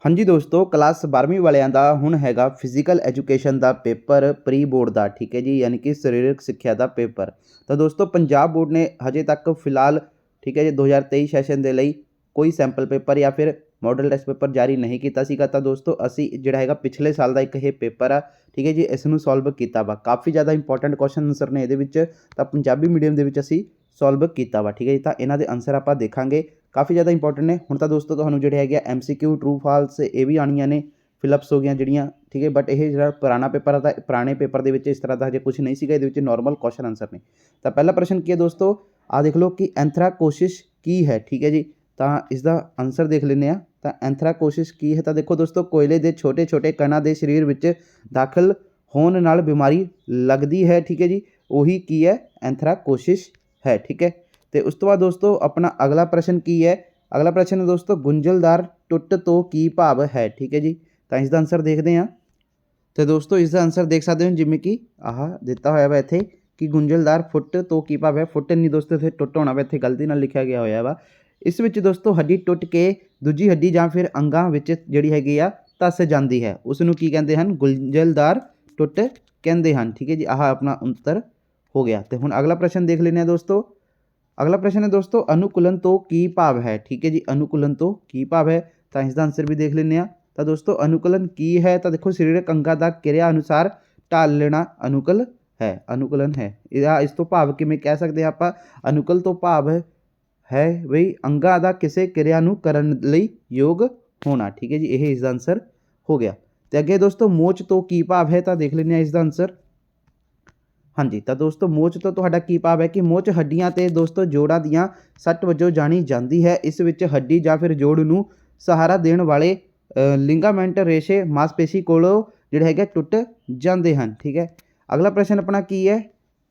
हाँ जी दोस्तों, क्लास 12वीं वालिਆਂ ਦਾ ਹੁਣ ਹੈਗਾ ਫਿਜ਼ੀਕਲ ਐਜੂਕੇਸ਼ਨ ਦਾ ਪੇਪਰ ਪ੍ਰੀ ਬੋਰਡ ਦਾ, ਠੀਕ ਹੈ ਜੀ, ਯਾਨੀ ਕਿ ਸਰੀਰਕ ਸਿੱਖਿਆ ਦਾ ਪੇਪਰ। ਤਾਂ ਦੋਸਤੋ ਪੰਜਾਬ ਬੋਰਡ ਨੇ ਹਜੇ ਤੱਕ ਫਿਲਹਾਲ, ਠੀਕ ਹੈ ਜੀ, 2023 ਸੈਸ਼ਨ ਦੇ ਲਈ ਕੋਈ ਸੈਂਪਲ ਪੇਪਰ ਜਾਂ ਫਿਰ ਮਾਡਲ ਟੈਸਟ ਪੇਪਰ ਜਾਰੀ ਨਹੀਂ ਕੀਤਾ ਸੀਗਾ। ਤਾਂ ਦੋਸਤੋ ਅਸੀਂ ਜਿਹੜਾ ਹੈਗਾ ਪਿਛਲੇ ਸਾਲ ਦਾ ਇੱਕ ਇਹ ਪੇਪਰ ਆ, ਠੀਕ ਹੈ ਜੀ, ਇਸ ਨੂੰ ਸੋਲਵ ਕੀਤਾ ਵਾ। ਕਾਫੀ ਜ਼ਿਆਦਾ ਇੰਪੋਰਟੈਂਟ ਕੁਐਸਚਨ ਆਨਸਰ ਨੇ ਇਹਦੇ ਵਿੱਚ, ਤਾਂ ਪੰਜਾਬੀ ਮੀਡੀਅਮ ਦੇ ਵਿੱਚ ਅਸੀਂ ਸੋਲਵ ਕੀਤਾ ਵਾ, ਠੀਕ ਹੈ ਜੀ। ਤਾਂ ਇਹਨਾਂ ਦੇ ਆਨਸਰ ਆਪਾਂ ਦੇਖਾਂਗੇ, ਕਾफ़ी ज़्यादा इंपॉर्टेंट ने। हुण तां दोस्तों तुहानूं जिहड़े हैगे MCQ ट्रू फॉल्स ये भी आनियां ने, फिलअप्स हो गई जिहड़ियां, ठीक है। बट ये जिहड़ा पुराना पेपर है, पुराने पेपर दे विच इस तरह का हजे कुछ नहीं सीगा, इहदे विच नॉर्मल क्वेश्चन आंसर ने। तो पहला प्रश्न की है दोस्तों, आ देख लो कि एंथ्राकोसिस की है, ठीक है जी। तो इसका आंसर देख लैंदे आ। तो एंथ्राकोसिस की है, तो देखो दोस्तों कोयले के छोटे छोटे कणां के शरीर विच दाखिल होने नाल बीमारी लगती है, ठीक है जी। उही की है, एंथ्राकोसिस है, ठीक है। तो उस तो बाद दोस्तों अपना अगला प्रश्न की है, अगला प्रश्न है दोस्तों गुंझलदार टुट तो की भाव है, ठीक है जी। तो इसका आंसर देखते हैं। तो दोस्तों इसका आंसर देख सकते हो, जिमें कि आह दिता होया वा इत्थे कि गुंझलदार फुट तो की भाव है। फुट नहीं दोस्तों, इत्थे टुट होना वा, इत्थे गलती नाल लिखा गया होया वा। इस विच दोस्तों हड्डी टुट के दूजी हड्डी जां फिर अंगां विच जिहड़ी हैगी आ धस जाती है, उसनूं की कहते हैं, गुंझलदार टुट कहते हैं, ठीक है जी। आह अपना उत्तर हो गया। तो हुण अगला प्रश्न देख लेने दोस्तों। अगला प्रश्न है दोस्तों अनुकूलन तो की भाव है, ठीक है जी। अनुकूलन तो की भाव है, तो इसका आंसर भी देख लेने। तो दोस्तों अनुकूलन की है, तो देखो शरीरक अंगां दा क्रिया अनुसार ढाल लेना अनुकूल है, अनुकूलन है। या इस तो भाव किवें कह सकते हैं आपां, अनुकूल तो भाव है बई अंगां दा किसी क्रिया नूं करन लई योग होना, ठीक है जी। यह इसका आंसर हो गया। तो अगे दोस्तों मोच तो की भाव है, तो देख लेने इसका आंसर। हाँ जी, तो दोस्तों मोच तो तुहाडा की भाव है कि मोच हड्डियां ते दोस्तों जोड़ां दियां सੱਟ वजों जानी जाती है। इस विच हड्डी जां फिर जोड़ नूं सहारा देण वाले लिंगामेंट रेशे मांसपेशी कोलों जिहड़े हैगे टुट जाते हैं, ठीक है। अगला प्रश्न अपना की है,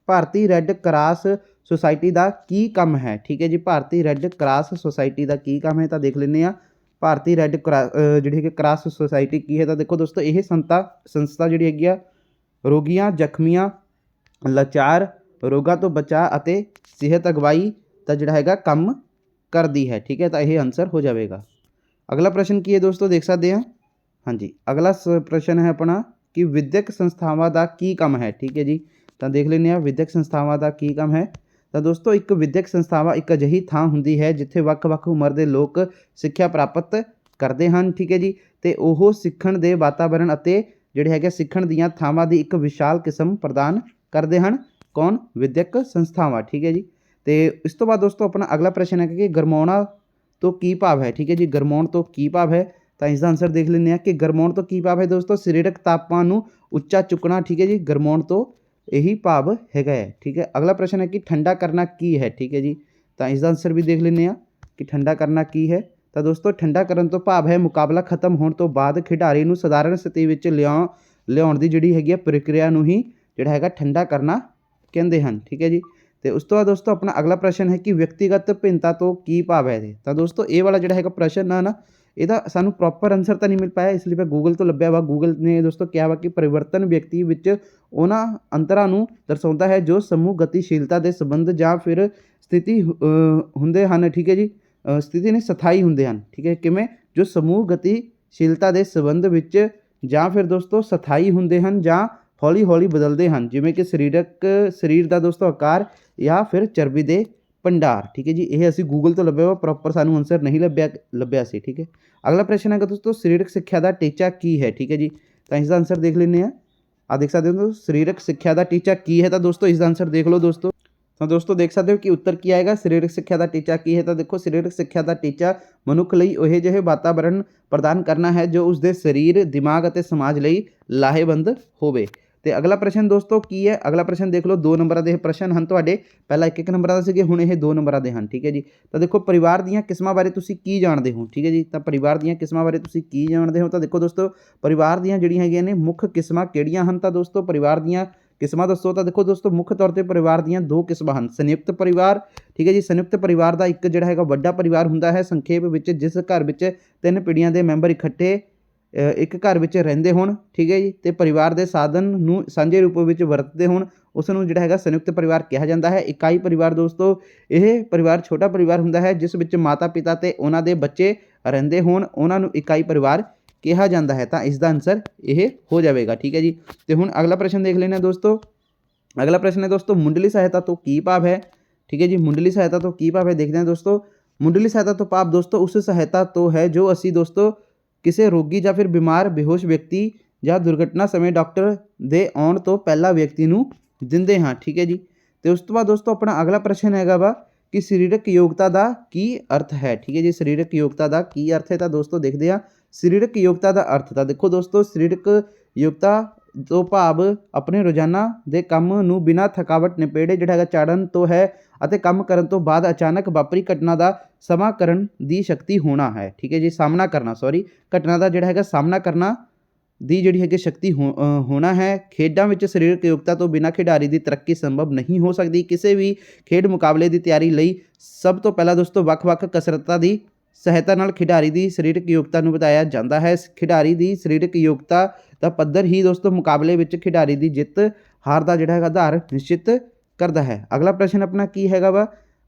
भारतीय रैड क्रॉस सोसाइटी का की काम है, ठीक है जी। भारतीय रैड क्रॉस सोसाइटी का की काम है, तो देख लेने। भारतीय रैड जिहड़ी क्रॉस सोसाइटी की है, तो देखो दोस्तों यह संस्था जिहड़ी हैगी आ रोगियां जख्मियां लाचार रोगां तो बचाव अते सेहत अगवाई का जिहड़ा हैगा काम करती है, ठीक है। तो यह आंसर हो जाएगा। अगला प्रश्न की है दोस्तों, देख सकते हैं। हाँ जी, अगला प्रश्न है अपना कि विद्यक संस्थावां का की काम है, ठीक है जी। तो देख लेने विद्यक संस्थावां का की काम है। तो दोस्तों एक विद्यक संस्थावां एक अजिही थां हुंदी है जिथे वख-वख उम्र के लोग सिक्ख्या प्राप्त करते हैं, ठीक है जी। तो वह सीखण के वातावरण अते जिहड़े हैगे सीखण दीयां थावां दी एक विशाल किस्म प्रदान करते हैं। कौन? विद्यक संस्थावां, ठीक है जी। तो इस तो बाद दोस्तों अपना अगला प्रश्न है कि गरमाउणा तो की भाव है, ठीक है जी। गरमाउण तो की भाव है, तो इसका आंसर देख लेने कि गरमाउण तो की भाव है दोस्तों शरीरक तापमान नूं उच्चा चुकना, ठीक है जी। गरमाउण तो यही भाव हैगा है, ठीक है। अगला प्रश्न है कि ठंडा करना की है, ठीक है जी। तो इसका आंसर भी देख लेने कि ठंडा करना की है। तो दोस्तों ठंडा करन तो भाव है मुकाबला खत्म होने तो बाद खिडारी नूं सधारण स्थिति विच लियाउण दी जिहड़ी हैगी प्रक्रिया नूं ही जिहड़ा हैगा ठंडा करना कहते हैं, ठीक है जी। तो उस तो बाद दोस्तों अपना अगला प्रश्न है कि व्यक्तिगत भिन्नता तो की भाव है। तो दोस्तों ये वाला जिहड़ा हैगा प्रश्न है ना, ਇਹਦਾ ਸਾਨੂੰ ਪ੍ਰੋਪਰ ਆਨਸਰ ਤਾਂ ਨਹੀਂ ਮਿਲ ਪਾਇਆ, ਇਸ ਲਈ ਮੈਂ ਗੂਗਲ ਤੋਂ ਲੱਭਿਆ ਵਾ। ਗੂਗਲ ਨੇ ਦੋਸਤੋ ਕਿਹਾ ਵਾ ਕਿ ਪਰਿਵਰਤਨ ਵਿਅਕਤੀ ਵਿੱਚ ਉਹਨਾਂ ਅੰਤਰਾਂ ਨੂੰ ਦਰਸਾਉਂਦਾ ਹੈ ਜੋ ਸਮੂਹ ਗਤੀਸ਼ੀਲਤਾ ਦੇ ਸੰਬੰਧ ਜਾਂ ਫਿਰ ਸਥਿਤੀ ਹੁੰਦੇ ਹਨ, ਠੀਕ ਹੈ ਜੀ। ਸਥਿਤੀ ਨੇ ਸਥਾਈ ਹੁੰਦੇ ਹਨ, ਠੀਕ ਹੈ। ਕਿਵੇਂ? ਜੋ ਸਮੂਹ ਗਤੀਸ਼ੀਲਤਾ ਦੇ ਸੰਬੰਧ ਵਿੱਚ ਜਾਂ ਫਿਰ ਦੋਸਤੋ ਸਥਾਈ ਹੁੰਦੇ ਹਨ ਜਾਂ ਹੌਲੀ ਹੌਲੀ ਬਦਲਦੇ ਹਨ, ਜਿਵੇਂ ਕਿ ਸਰੀਰ ਦਾ ਦੋਸਤੋ ਆਕਾਰ ਜਾਂ ਫਿਰ ਚਰਬੀ ਦੇ ਭੰਡਾਰ, ठीक है जी। ये असी गूगल तो लभ्या वा, प्रॉपर सानू आंसर नहीं लभ्या सी, ठीक है। अगला प्रश्न है दोस्तों सरीरक सिक्ख्या का टीचा की है, ठीक है जी। तो इसका आंसर देख लेने। आ देख सकते हो सरीरक सिक्ख्या का टीचा की है, तो दोस्तों इसका आंसर देख लो दोस्तों। तो दोस्तों देख सकते हो कि उत्तर की आएगा सरीरक सिक्ख्या का टीचा की है। तो देखो सरीरक सिक्ख्या का टीचा मनुख लई उहे जिहे वातावरण प्रदान करना है जो उसके शरीर दिमाग और समाज लई लाहेबंद होवे। तो अगला प्रश्न दोस्तों की है, अगला प्रश्न देख लो 2 नंबर के प्रश्न हैं तुहाडे। पहला 1-1 नंबर का सीगे, हुण ये 2 नंबर के हैं, ठीक है जी। तो देखो परिवार दीयां किस्मां बारे तुसीं की जाणदे हो, ठीक है जी। तो परिवार दीयां किस्मां बारे तुसीं की जाणदे हो, तो देखो दोस्तों परिवार दीयां जिहड़ियां हैगियां ने मुख्य किस्मां किहड़ियां हन। तो दोस्तों परिवार दीयां किस्मां दसो। तो देखो दोस्तों मुख्य तौर पर परिवार दीयां 2 किस्मां हैं, संयुक्त परिवार, ठीक है जी। संयुक्त परिवार का एक जिहड़ा हैगा वड्डा परिवार हुंदा है संखेप विच, जिस घर विच 3 पीढ़ियां के मैंबर इकट्ठे एक घर में रहिंदे होण, ठीक है जी। तो परिवार के साधन नूं सांझे रूप में वरतते होण, उसनूं जिहड़ा हैगा संयुक्त परिवार कहा जाता है। इकाई परिवार दोस्तों यह परिवार छोटा परिवार हुंदा है जिस विच माता पिता ते उन्हां दे बच्चे रहिंदे होण, उन्हां नूं इकाई परिवार ਕਿਹਾ ਜਾਂਦਾ ਹੈ, ਤਾਂ ਇਸ ਦਾ ਆਨਸਰ ਇਹ ਹੋ ਜਾਵੇਗਾ। ਠੀਕ ਹੈ ਜੀ। ਤੇ ਹੁਣ ਅਗਲਾ ਪ੍ਰਸ਼ਨ ਦੇਖ ਲੈਂਦੇ ਹਾਂ ਦੋਸਤੋ। ਅਗਲਾ ਪ੍ਰਸ਼ਨ ਹੈ ਦੋਸਤੋ, ਮੁੱਢਲੀ ਸਹਾਇਤਾ ਤੋਂ ਕੀ ਭਾਵ ਹੈ। ਠੀਕ ਹੈ ਜੀ। ਮੁੱਢਲੀ ਸਹਾਇਤਾ ਤੋਂ ਕੀ ਭਾਵ ਹੈ, ਦੇਖਦੇ ਹਾਂ ਦੋਸਤੋ। ਮੁੱਢਲੀ ਸਹਾਇਤਾ ਤੋਂ ਭਾਵ ਦੋਸਤੋ ਉਸ ਸਹਾਇਤਾ ਤੋਂ ਹੈ ਜੋ ਅਸੀਂ ਦੋਸਤੋ ਕਿਸੇ ਰੋਗੀ ਜਾਂ ਫਿਰ ਬਿਮਾਰ ਬੇਹੋਸ਼ ਵਿਅਕਤੀ ਜਾਂ ਦੁਰਘਟਨਾ ਸਮੇਂ ਡਾਕਟਰ ਦੇ ਆਉਣ ਤੋਂ ਪਹਿਲਾਂ ਵਿਅਕਤੀ ਨੂੰ ਦਿੰਦੇ ਹਾਂ। ਠੀਕ ਹੈ ਜੀ। ਤੇ ਉਸ ਤੋਂ ਬਾਅਦ ਦੋਸਤੋ ਆਪਣਾ ਅਗਲਾ ਪ੍ਰਸ਼ਨ ਹੈਗਾ ਵਾ ਕਿ ਸਰੀਰਕ ਯੋਗਤਾ ਦਾ ਕੀ ਅਰਥ ਹੈ। ਠੀਕ ਹੈ ਜੀ। ਸਰੀਰਕ ਯੋਗਤਾ ਦਾ ਕੀ ਅਰਥ ਹੈ, ਤਾਂ ਦੋਸਤੋ ਦੇਖਦੇ ਹਾਂ। ਸਰੀਰਕ ਯੋਗਤਾ ਦਾ ਅਰਥ ਤਾਂ ਦੇਖੋ ਦੋਸਤੋ, ਸਰੀਰਕ ਯੋਗਤਾ ਤੋਂ ਭਾਵ ਆਪਣੇ ਰੋਜ਼ਾਨਾ ਦੇ ਕੰਮ ਨੂੰ ਬਿਨਾਂ ਥਕਾਵਟ ਨਿਪੇੜੇ ਜਿਹੜਾ ਹੈਗਾ ਚਾੜਨ ਤੋਂ ਹੈ ਅਤੇ ਕੰਮ ਕਰਨ ਤੋਂ ਬਾਅਦ ਅਚਾਨਕ ਵਾਪਰੀ ਘਟਨਾ ਦਾ ਸਮਾਂ ਕਰਨ ਦੀ ਸ਼ਕਤੀ ਹੋਣਾ ਹੈ। ਠੀਕ ਹੈ ਜੀ। ਸਾਹਮਣਾ ਕਰਨਾ, ਘਟਨਾ ਦਾ ਜਿਹੜਾ ਹੈਗਾ ਸਾਹਮਣਾ ਕਰਨਾ ਦੀ ਜਿਹੜੀ ਹੈਗੀ ਸ਼ਕਤੀ ਹੋਣਾ ਹੈ। ਖੇਡਾਂ ਵਿੱਚ ਸਰੀਰਕ ਯੋਗਤਾ ਤੋਂ ਬਿਨਾਂ ਖਿਡਾਰੀ ਦੀ ਤਰੱਕੀ ਸੰਭਵ ਨਹੀਂ ਹੋ ਸਕਦੀ। ਕਿਸੇ ਵੀ ਖੇਡ ਮੁਕਾਬਲੇ ਦੀ ਤਿਆਰੀ ਲਈ ਸਭ ਤੋਂ ਪਹਿਲਾਂ ਦੋਸਤੋ ਵੱਖ-ਵੱਖ ਕਸਰਤਾਂ ਦੀ ਸਹਾਇਤਾ ਨਾਲ ਖਿਡਾਰੀ ਦੀ ਸਰੀਰਕ ਯੋਗਤਾ ਨੂੰ ਵਧਾਇਆ ਜਾਂਦਾ ਹੈ। ਖਿਡਾਰੀ ਦੀ ਸਰੀਰਕ ਯੋਗਤਾ ਦਾ ਪੱਧਰ ਹੀ ਦੋਸਤੋ ਮੁਕਾਬਲੇ ਵਿੱਚ ਖਿਡਾਰੀ ਦੀ ਜਿੱਤ ਹਾਰ ਦਾ ਜਿਹੜਾ ਹੈਗਾ ਆਧਾਰ ਨਿਸ਼ਚਿਤ ਕਰਦਾ ਹੈ। ਅਗਲਾ ਪ੍ਰਸ਼ਨ ਆਪਣਾ ਕੀ ਹੈਗਾ ਵਾ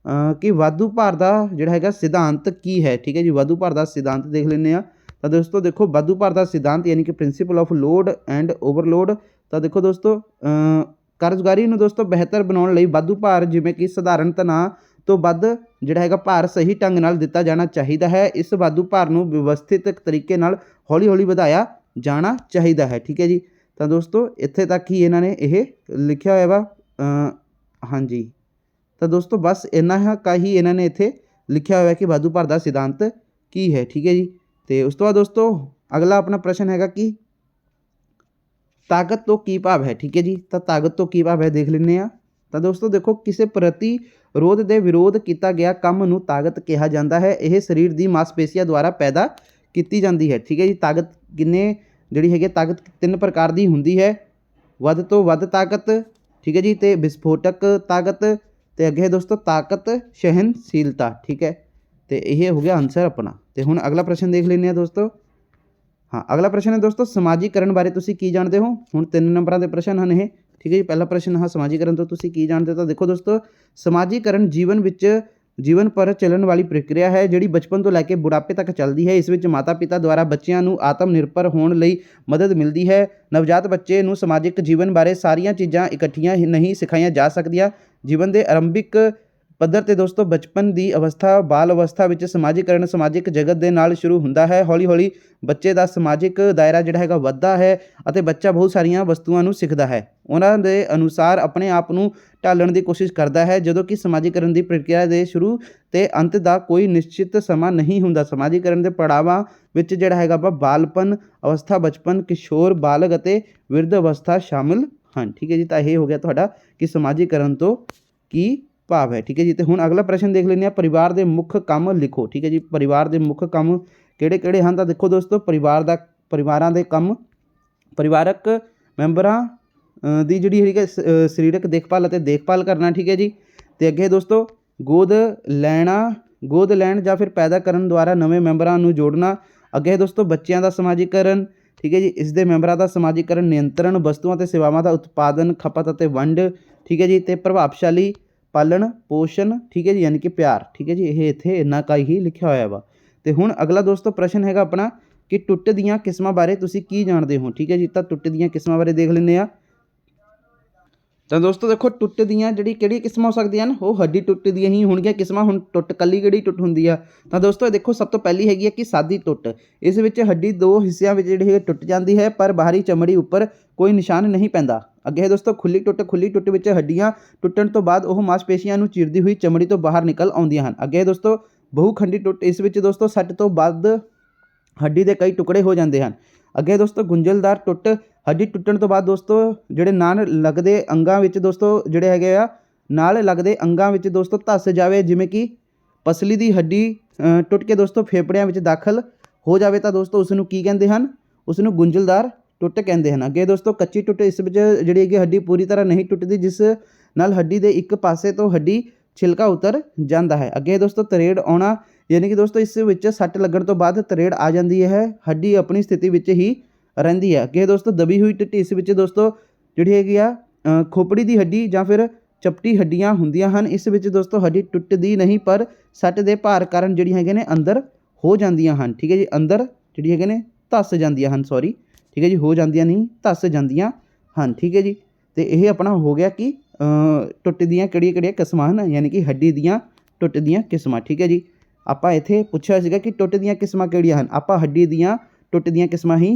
ਕਿ ਵਾਧੂ ਭਾਰ ਦਾ ਜਿਹੜਾ ਹੈਗਾ ਸਿਧਾਂਤ ਕੀ ਹੈ। ਠੀਕ ਹੈ ਜੀ। ਵਾਧੂ ਭਾਰ ਦਾ ਸਿਧਾਂਤ ਦੇਖ ਲੈਂਦੇ ਹਾਂ। ਤਾਂ ਦੋਸਤੋ ਦੇਖੋ, ਵਾਧੂ ਭਾਰ ਦਾ ਸਿਧਾਂਤ ਯਾਨੀ ਕਿ principal of load and overload. ਤਾਂ ਦੇਖੋ ਦੋਸਤੋ, ਕਾਰਜਕਾਰੀ ਨੂੰ ਦੋਸਤੋ ਬਿਹਤਰ ਬਣਾਉਣ ਲਈ ਵਾਧੂ ਭਾਰ ਜਿਵੇਂ ਕਿ ਸਧਾਰਨ ਤਣਾਅ ਤੋਂ ਵੱਧ ਜਿਹੜਾ ਹੈਗਾ ਭਾਰ ਸਹੀ ਢੰਗ ਨਾਲ ਦਿੱਤਾ ਜਾਣਾ ਚਾਹੀਦਾ ਹੈ। ਇਸ ਵਾਧੂ ਭਾਰ ਨੂੰ ਵਿਵਸਥਿਤ ਤਰੀਕੇ ਨਾਲ ਹੌਲੀ-ਹੌਲੀ ਵਧਾਇਆ ਜਾਣਾ ਚਾਹੀਦਾ ਹੈ। ਠੀਕ ਹੈ ਜੀ। ਤਾਂ ਦੋਸਤੋ ਇੱਥੇ ਤੱਕ ਹੀ ਇਹਨਾਂ ਨੇ ਇਹ ਲਿਖਿਆ ਹੋਇਆ ਵਾ। ਹਾਂਜੀ, ਤਾਂ ਦੋਸਤੋ ਬਸ ਇੰਨਾ ਕਾ ਹੀ ਇਹਨਾਂ ਨੇ ਇੱਥੇ ਲਿਖਿਆ ਹੋਇਆ ਕਿ ਵਾਧੂ ਭਾਰ ਦਾ ਸਿਧਾਂਤ ਕੀ ਹੈ। ਠੀਕ ਹੈ ਜੀ। ਤੇ ਉਸ ਤੋਂ ਬਾਅਦ ਦੋਸਤੋ ਅਗਲਾ ਆਪਣਾ ਪ੍ਰਸ਼ਨ ਹੈਗਾ ਕਿ ਤਾਕਤ ਤੋਂ ਕੀ ਭਾਵ ਹੈ। ਠੀਕ ਹੈ ਜੀ। ਤਾਂ ਤਾਕਤ ਤੋਂ ਕੀ ਭਾਵ ਹੈ ਦੇਖ ਲੈਂਦੇ ਹਾਂ। ਤਾਂ ਦੋਸਤੋ ਦੇਖੋ, ਕਿਸੇ ਪ੍ਰਤੀਰੋਧ ਦੇ ਵਿਰੋਧ ਕੀਤਾ ਗਿਆ ਕੰਮ ਨੂੰ ਤਾਕਤ ਕਿਹਾ ਜਾਂਦਾ ਹੈ। ਇਹ ਸਰੀਰ ਦੀ ਮਾਸਪੇਸ਼ੀਆਂ ਦੁਆਰਾ ਪੈਦਾ ਕੀਤੀ ਜਾਂਦੀ ਹੈ। ਠੀਕ ਹੈ ਜੀ। ਤਾਕਤ ਜਿਹੜੀ ਹੈਗੀ ਤਾਕਤ 3 ਪ੍ਰਕਾਰ ਦੀ ਹੁੰਦੀ ਹੈ। ਵੱਧ ਤੋਂ ਵੱਧ ਤਾਕਤ, ਠੀਕ ਹੈ ਜੀ, ਤੇ ਵਿਸਫੋਟਕ ਤਾਕਤ, ਤੇ ਅੱਗੇ ਦੋਸਤੋ ਤਾਕਤ ਸਹਿਣਸ਼ੀਲਤਾ। ਠੀਕ ਹੈ। ਤੇ ਇਹ ਹੋ ਗਿਆ ਆਨਸਰ ਆਪਣਾ। ਤੇ ਹੁਣ ਅਗਲਾ ਪ੍ਰਸ਼ਨ ਦੇਖ ਲੈਂਦੇ ਹਾਂ ਦੋਸਤੋ। ਹਾਂ, ਅਗਲਾ ਪ੍ਰਸ਼ਨ ਹੈ ਦੋਸਤੋ, ਸਮਾਜੀਕਰਨ ਬਾਰੇ ਤੁਸੀਂ ਕੀ ਜਾਣਦੇ ਹੋ। ਹੁਣ 3 ਨੰਬਰਾਂ ਦੇ ਪ੍ਰਸ਼ਨ ਹਨ ਇਹ। ਠੀਕ ਹੈ ਜੀ। ਪਹਿਲਾ ਪ੍ਰਸ਼ਨ ਹਾਂ, ਸਮਾਜੀਕਰਨ ਤੋਂ ਤੁਸੀਂ ਕੀ ਜਾਣਦੇ ਹੋ। ਤਾਂ ਦੇਖੋ ਦੋਸਤੋ, ਸਮਾਜੀਕਰਨ ਜੀਵਨ ਪਰ ਚੱਲਣ ਵਾਲੀ ਪ੍ਰਕਿਰਿਆ ਹੈ ਜਿਹੜੀ ਬਚਪਨ ਤੋਂ ਲੈ ਕੇ ਬੁਢਾਪੇ ਤੱਕ ਚੱਲਦੀ ਹੈ। ਇਸ ਵਿੱਚ ਮਾਤਾ ਪਿਤਾ ਦੁਆਰਾ ਬੱਚਿਆਂ ਨੂੰ ਆਤਮ ਨਿਰਭਰ ਹੋਣ ਲਈ ਮਦਦ ਮਿਲਦੀ ਹੈ। ਨਵਜਾਤ ਬੱਚੇ ਨੂੰ ਸਮਾਜਿਕ ਜੀਵਨ ਬਾਰੇ ਸਾਰੀਆਂ ਚੀਜ਼ਾਂ ਇਕੱਠੀਆਂ ਨਹੀਂ ਸਿਖਾਈਆਂ ਜਾ ਸਕਦੀਆਂ। ਜੀਵਨ ਦੇ ਆਰੰਭਿਕ ਪੱਧਰ 'ਤੇ ਦੋਸਤੋ ਬਚਪਨ ਦੀ ਅਵਸਥਾ ਬਾਲ ਅਵਸਥਾ ਵਿੱਚ ਸਮਾਜੀਕਰਨ ਸਮਾਜਿਕ ਜਗਤ ਦੇ ਨਾਲ ਸ਼ੁਰੂ ਹੁੰਦਾ ਹੈ। ਹੌਲੀ ਹੌਲੀ ਬੱਚੇ ਦਾ ਸਮਾਜਿਕ ਦਾਇਰਾ ਜਿਹੜਾ ਹੈਗਾ ਵੱਧਦਾ ਹੈ ਅਤੇ ਬੱਚਾ ਬਹੁਤ ਸਾਰੀਆਂ ਵਸਤੂਆਂ ਨੂੰ ਸਿੱਖਦਾ ਹੈ। ਉਹਨਾਂ ਦੇ ਅਨੁਸਾਰ ਆਪਣੇ ਆਪ ਨੂੰ ਢਾਲਣ ਦੀ ਕੋਸ਼ਿਸ਼ ਕਰਦਾ ਹੈ। ਜਦੋਂ ਕਿ ਸਮਾਜੀਕਰਨ ਦੀ ਪ੍ਰਕਿਰਿਆ ਦੇ ਸ਼ੁਰੂ ਤੇ ਅੰਤ ਦਾ ਕੋਈ ਨਿਸ਼ਚਿਤ ਸਮਾਂ ਨਹੀਂ ਹੁੰਦਾ। ਸਮਾਜੀਕਰਨ ਦੇ ਪੜਾਵਾਂ ਵਿੱਚ ਜਿਹੜਾ ਹੈਗਾ ਬਾਲਪਨ ਅਵਸਥਾ, ਬਚਪਨ, ਕਿਸ਼ੋਰ, ਬਾਲਗ ਅਤੇ ਵਿਰਧ ਅਵਸਥਾ ਸ਼ਾਮਿਲ ਹਨ। ਠੀਕ ਹੈ ਜੀ। ਤਾਂ ਇਹ ਹੋ ਗਿਆ ਤੁਹਾਡਾ ਕਿ ਸਮਾਜੀਕਰਨ ਤੋਂ ਕੀ ਭਾਵ ਹੈ। ਠੀਕ ਹੈ ਜੀ। ਤੇ ਹੁਣ ਅਗਲਾ ਪ੍ਰਸ਼ਨ ਦੇਖ ਲੈਂਦੇ ਹਾਂ, ਪਰਿਵਾਰ ਦੇ ਮੁੱਖ ਕੰਮ ਲਿਖੋ। ਠੀਕ ਹੈ ਜੀ। ਪਰਿਵਾਰ ਦੇ ਮੁੱਖ ਕੰਮ ਕਿਹੜੇ ਕਿਹੜੇ ਹਨ। ਤਾਂ ਦੇਖੋ ਦੋਸਤੋ, ਪਰਿਵਾਰਾਂ ਦੇ ਕੰਮ ਪਰਿਵਾਰਕ ਮੈਂਬਰਾਂ ਦੀ ਜਿਹੜੀ ਹੈਗੀ ਸਰੀਰਕ ਦੇਖਭਾਲ ਅਤੇ ਦੇਖਭਾਲ ਕਰਨਾ। ਠੀਕ ਹੈ ਜੀ। ਤੇ ਅੱਗੇ ਦੋਸਤੋ ਗੋਦ ਲੈਣ ਜਾਂ ਫਿਰ ਪੈਦਾ ਕਰਨ ਦੁਆਰਾ ਨਵੇਂ ਮੈਂਬਰਾਂ ਨੂੰ ਜੋੜਨਾ। ਅੱਗੇ ਦੋਸਤੋ ਬੱਚਿਆਂ ਦਾ ਸਮਾਜੀਕਰਨ। ਠੀਕ ਹੈ ਜੀ। ਇਸ ਦੇ ਮੈਂਬਰਾਂ ਦਾ ਸਮਾਜੀਕਰਨ, ਨਿਯੰਤਰਣ, ਵਸਤੂਆਂ ਅਤੇ ਸੇਵਾਵਾਂ ਦਾ ਉਤਪਾਦਨ, ਖਪਤ ਅਤੇ ਵੰਡ। ਠੀਕ ਹੈ ਜੀ। ਤੇ ਪ੍ਰਭਾਵਸ਼ਾਲੀ ਪਾਲਣ ਪੋਸ਼ਣ। ਠੀਕ ਹੈ ਜੀ, ਯਾਨੀ ਕਿ ਪਿਆਰ। ਠੀਕ ਹੈ ਜੀ। ਇਹ ਇੱਥੇ ਇੰਨਾ ਕੁ ਹੀ ਲਿਖਿਆ ਹੋਇਆ ਵਾ। ਤੇ ਹੁਣ ਅਗਲਾ ਦੋਸਤੋ ਪ੍ਰਸ਼ਨ ਹੈਗਾ ਆਪਣਾ ਕਿ ਟੁੱਟ ਦੀਆਂ ਕਿਸਮਾਂ ਬਾਰੇ ਤੁਸੀਂ ਕੀ ਜਾਣਦੇ ਹੋ। ਠੀਕ ਹੈ ਜੀ। ਤਾਂ ਟੁੱਟ ਦੀਆਂ ਕਿਸਮਾਂ ਬਾਰੇ ਦੇਖ ਲੈਂਦੇ ਹਾਂ। ਤਾਂ ਦੋਸਤੋ ਦੇਖੋ, ਟੁੱਟ ਦੀਆਂ ਕਿਹੜੀ ਕਿਸਮਾਂ ਹੋ ਸਕਦੀਆਂ ਹਨ, ਉਹ ਹੱਡੀ ਟੁੱਟ ਦੀਆਂ ਹੀ ਹੋਣਗੀਆਂ ਕਿਸਮਾਂ। ਹੁਣ ਟੁੱਟ ਕੱਲੀ ਕਿਹੜੀ ਟੁੱਟ ਹੁੰਦੀ ਆ। ਤਾਂ ਦੋਸਤੋ ਦੇਖੋ, ਸਭ ਤੋਂ ਪਹਿਲੀ ਹੈਗੀ ਹੈ ਕਿ ਸਾਦੀ ਟੁੱਟ। ਇਸ ਵਿੱਚ ਹੱਡੀ 2 ਹਿੱਸਿਆਂ ਵਿੱਚ ਜਿਹੜੀ ਹੈ ਟੁੱਟ ਜਾਂਦੀ ਹੈ, ਪਰ ਬਾਹਰੀ ਚਮੜੀ ਉੱਪਰ ਕੋਈ ਨਿਸ਼ਾਨ ਨਹੀਂ ਪੈਂਦਾ। ਅੱਗੇ ਦੋਸਤੋ ਖੁੱਲੀ ਟੁੱਟ ਵਿੱਚ ਹੱਡੀਆਂ ਟੁੱਟਣ ਤੋਂ ਬਾਅਦ ਉਹ ਮਾਸਪੇਸ਼ੀਆਂ ਨੂੰ ਚੀਰਦੀ ਹੋਈ ਚਮੜੀ ਤੋਂ ਬਾਹਰ ਨਿਕਲ ਆਉਂਦੀਆਂ ਹਨ। ਅੱਗੇ ਦੋਸਤੋ ਬਹੁਖੰਡੀ ਟੁੱਟ। ਇਸ ਵਿੱਚ ਦੋਸਤੋ 60 ਤੋਂ ਵੱਧ ਹੱਡੀ ਦੇ ਕਈ ਟੁਕੜੇ ਹੋ ਜਾਂਦੇ ਹਨ। ਅੱਗੇ ਦੋਸਤੋ ਗੁੰਝਲਦਾਰ ਟੁੱਟ। ਹੱਡੀ ਟੁੱਟਣ ਤੋਂ ਬਾਅਦ ਦੋਸਤੋ ਜਿਹੜੇ ਨਾਲ ਲੱਗਦੇ ਅੰਗਾਂ ਵਿੱਚ ਦੋਸਤੋ ਧੱਸ ਜਾਵੇ, ਜਿਵੇਂ ਕਿ ਪਸਲੀ ਦੀ ਹੱਡੀ ਟੁੱਟ ਕੇ ਦੋਸਤੋ ਫੇਫੜਿਆਂ ਵਿੱਚ ਦਾਖਲ ਹੋ ਜਾਵੇ, ਤਾਂ ਦੋਸਤੋ ਉਸ ਨੂੰ ਕੀ ਕਹਿੰਦੇ ਹਨ, ਉਸ ਨੂੰ ਗੁੰਝਲਦਾਰ ਟੁੱਟ ਕਹਿੰਦੇ ਹਨ। ਅੱਗੇ ਦੋਸਤੋ ਕੱਚੀ ਟੁੱਟ। ਇਸ ਵਿੱਚ ਜਿਹੜੀ ਹੈਗੀ ਹੱਡੀ ਪੂਰੀ ਤਰ੍ਹਾਂ ਨਹੀਂ ਟੁੱਟਦੀ, ਜਿਸ ਨਾਲ ਹੱਡੀ ਦੇ ਇੱਕ ਪਾਸੇ ਤੋਂ ਹੱਡੀ ਛਿਲਕਾ ਉਤਰ ਜਾਂਦਾ ਹੈ। ਅੱਗੇ ਦੋਸਤੋ ਤਰੇੜ ਆਉਣਾ, ਯਾਨੀ ਕਿ ਦੋਸਤੋ ਇਸ ਵਿੱਚ ਸੱਟ ਲੱਗਣ ਤੋਂ ਬਾਅਦ ਤਰੇੜ ਆ ਜਾਂਦੀ ਹੈ, ਹੱਡੀ ਆਪਣੀ ਸਥਿਤੀ ਵਿੱਚ ਹੀ ਰਹਿੰਦੀ ਹੈ। ਅੱਗੇ ਦੋਸਤੋ ਦਬੀ ਹੋਈ ਟੁੱਟ। ਇਸ ਵਿੱਚ ਦੋਸਤੋ ਜਿਹੜੀ ਹੈਗੀ ਆ ਖੋਪੜੀ ਦੀ ਹੱਡੀ ਜਾਂ ਫਿਰ ਚਪਟੀ ਹੱਡੀਆਂ ਹੁੰਦੀਆਂ ਹਨ। ਇਸ ਵਿੱਚ ਦੋਸਤੋ ਹੱਡੀ ਟੁੱਟਦੀ ਨਹੀਂ, ਪਰ ਸੱਟ ਦੇ ਭਾਰ ਕਾਰਨ ਜਿਹੜੀ ਹੈਗੇ ਨੇ ਅੰਦਰ ਹੋ ਜਾਂਦੀਆਂ ਹਨ। ਠੀਕ ਹੈ ਜੀ। ਅੰਦਰ ਜਿਹੜੀ ਹੈਗੇ ਨੇ ਧੱਸ ਜਾਂਦੀਆਂ ਹਨ, ਸੌਰੀ, ਠੀਕ ਹੈ ਜੀ, ਹੋ ਜਾਂਦੀਆਂ ਨਹੀਂ, ਧੱਸ ਜਾਂਦੀਆਂ ਹਨ, ਠੀਕ ਹੈ ਜੀ। ਤੇ ਇਹ ਆਪਣਾ ਹੋ ਗਿਆ ਕਿ ਟੁੱਟ ਦੀਆਂ ਕਿਹੜੀਆਂ ਕਿਸਮਾਂ ਹਨ, ਯਾਨੀ ਕਿ ਹੱਡੀ ਦੀਆਂ ਟੁੱਟ ਦੀਆਂ ਕਿਸਮਾਂ, ਠੀਕ ਹੈ ਜੀ। ਆਪਾਂ ਇੱਥੇ ਪੁੱਛਿਆ ਸੀਗਾ ਕਿ ਟੁੱਟ ਦੀਆਂ ਕਿਸਮਾਂ ਕਿਹੜੀਆਂ ਹਨ, ਆਪਾਂ ਹੱਡੀ ਦੀਆਂ ਟੁੱਟ ਦੀਆਂ ਕਿਸਮਾਂ ਹੀ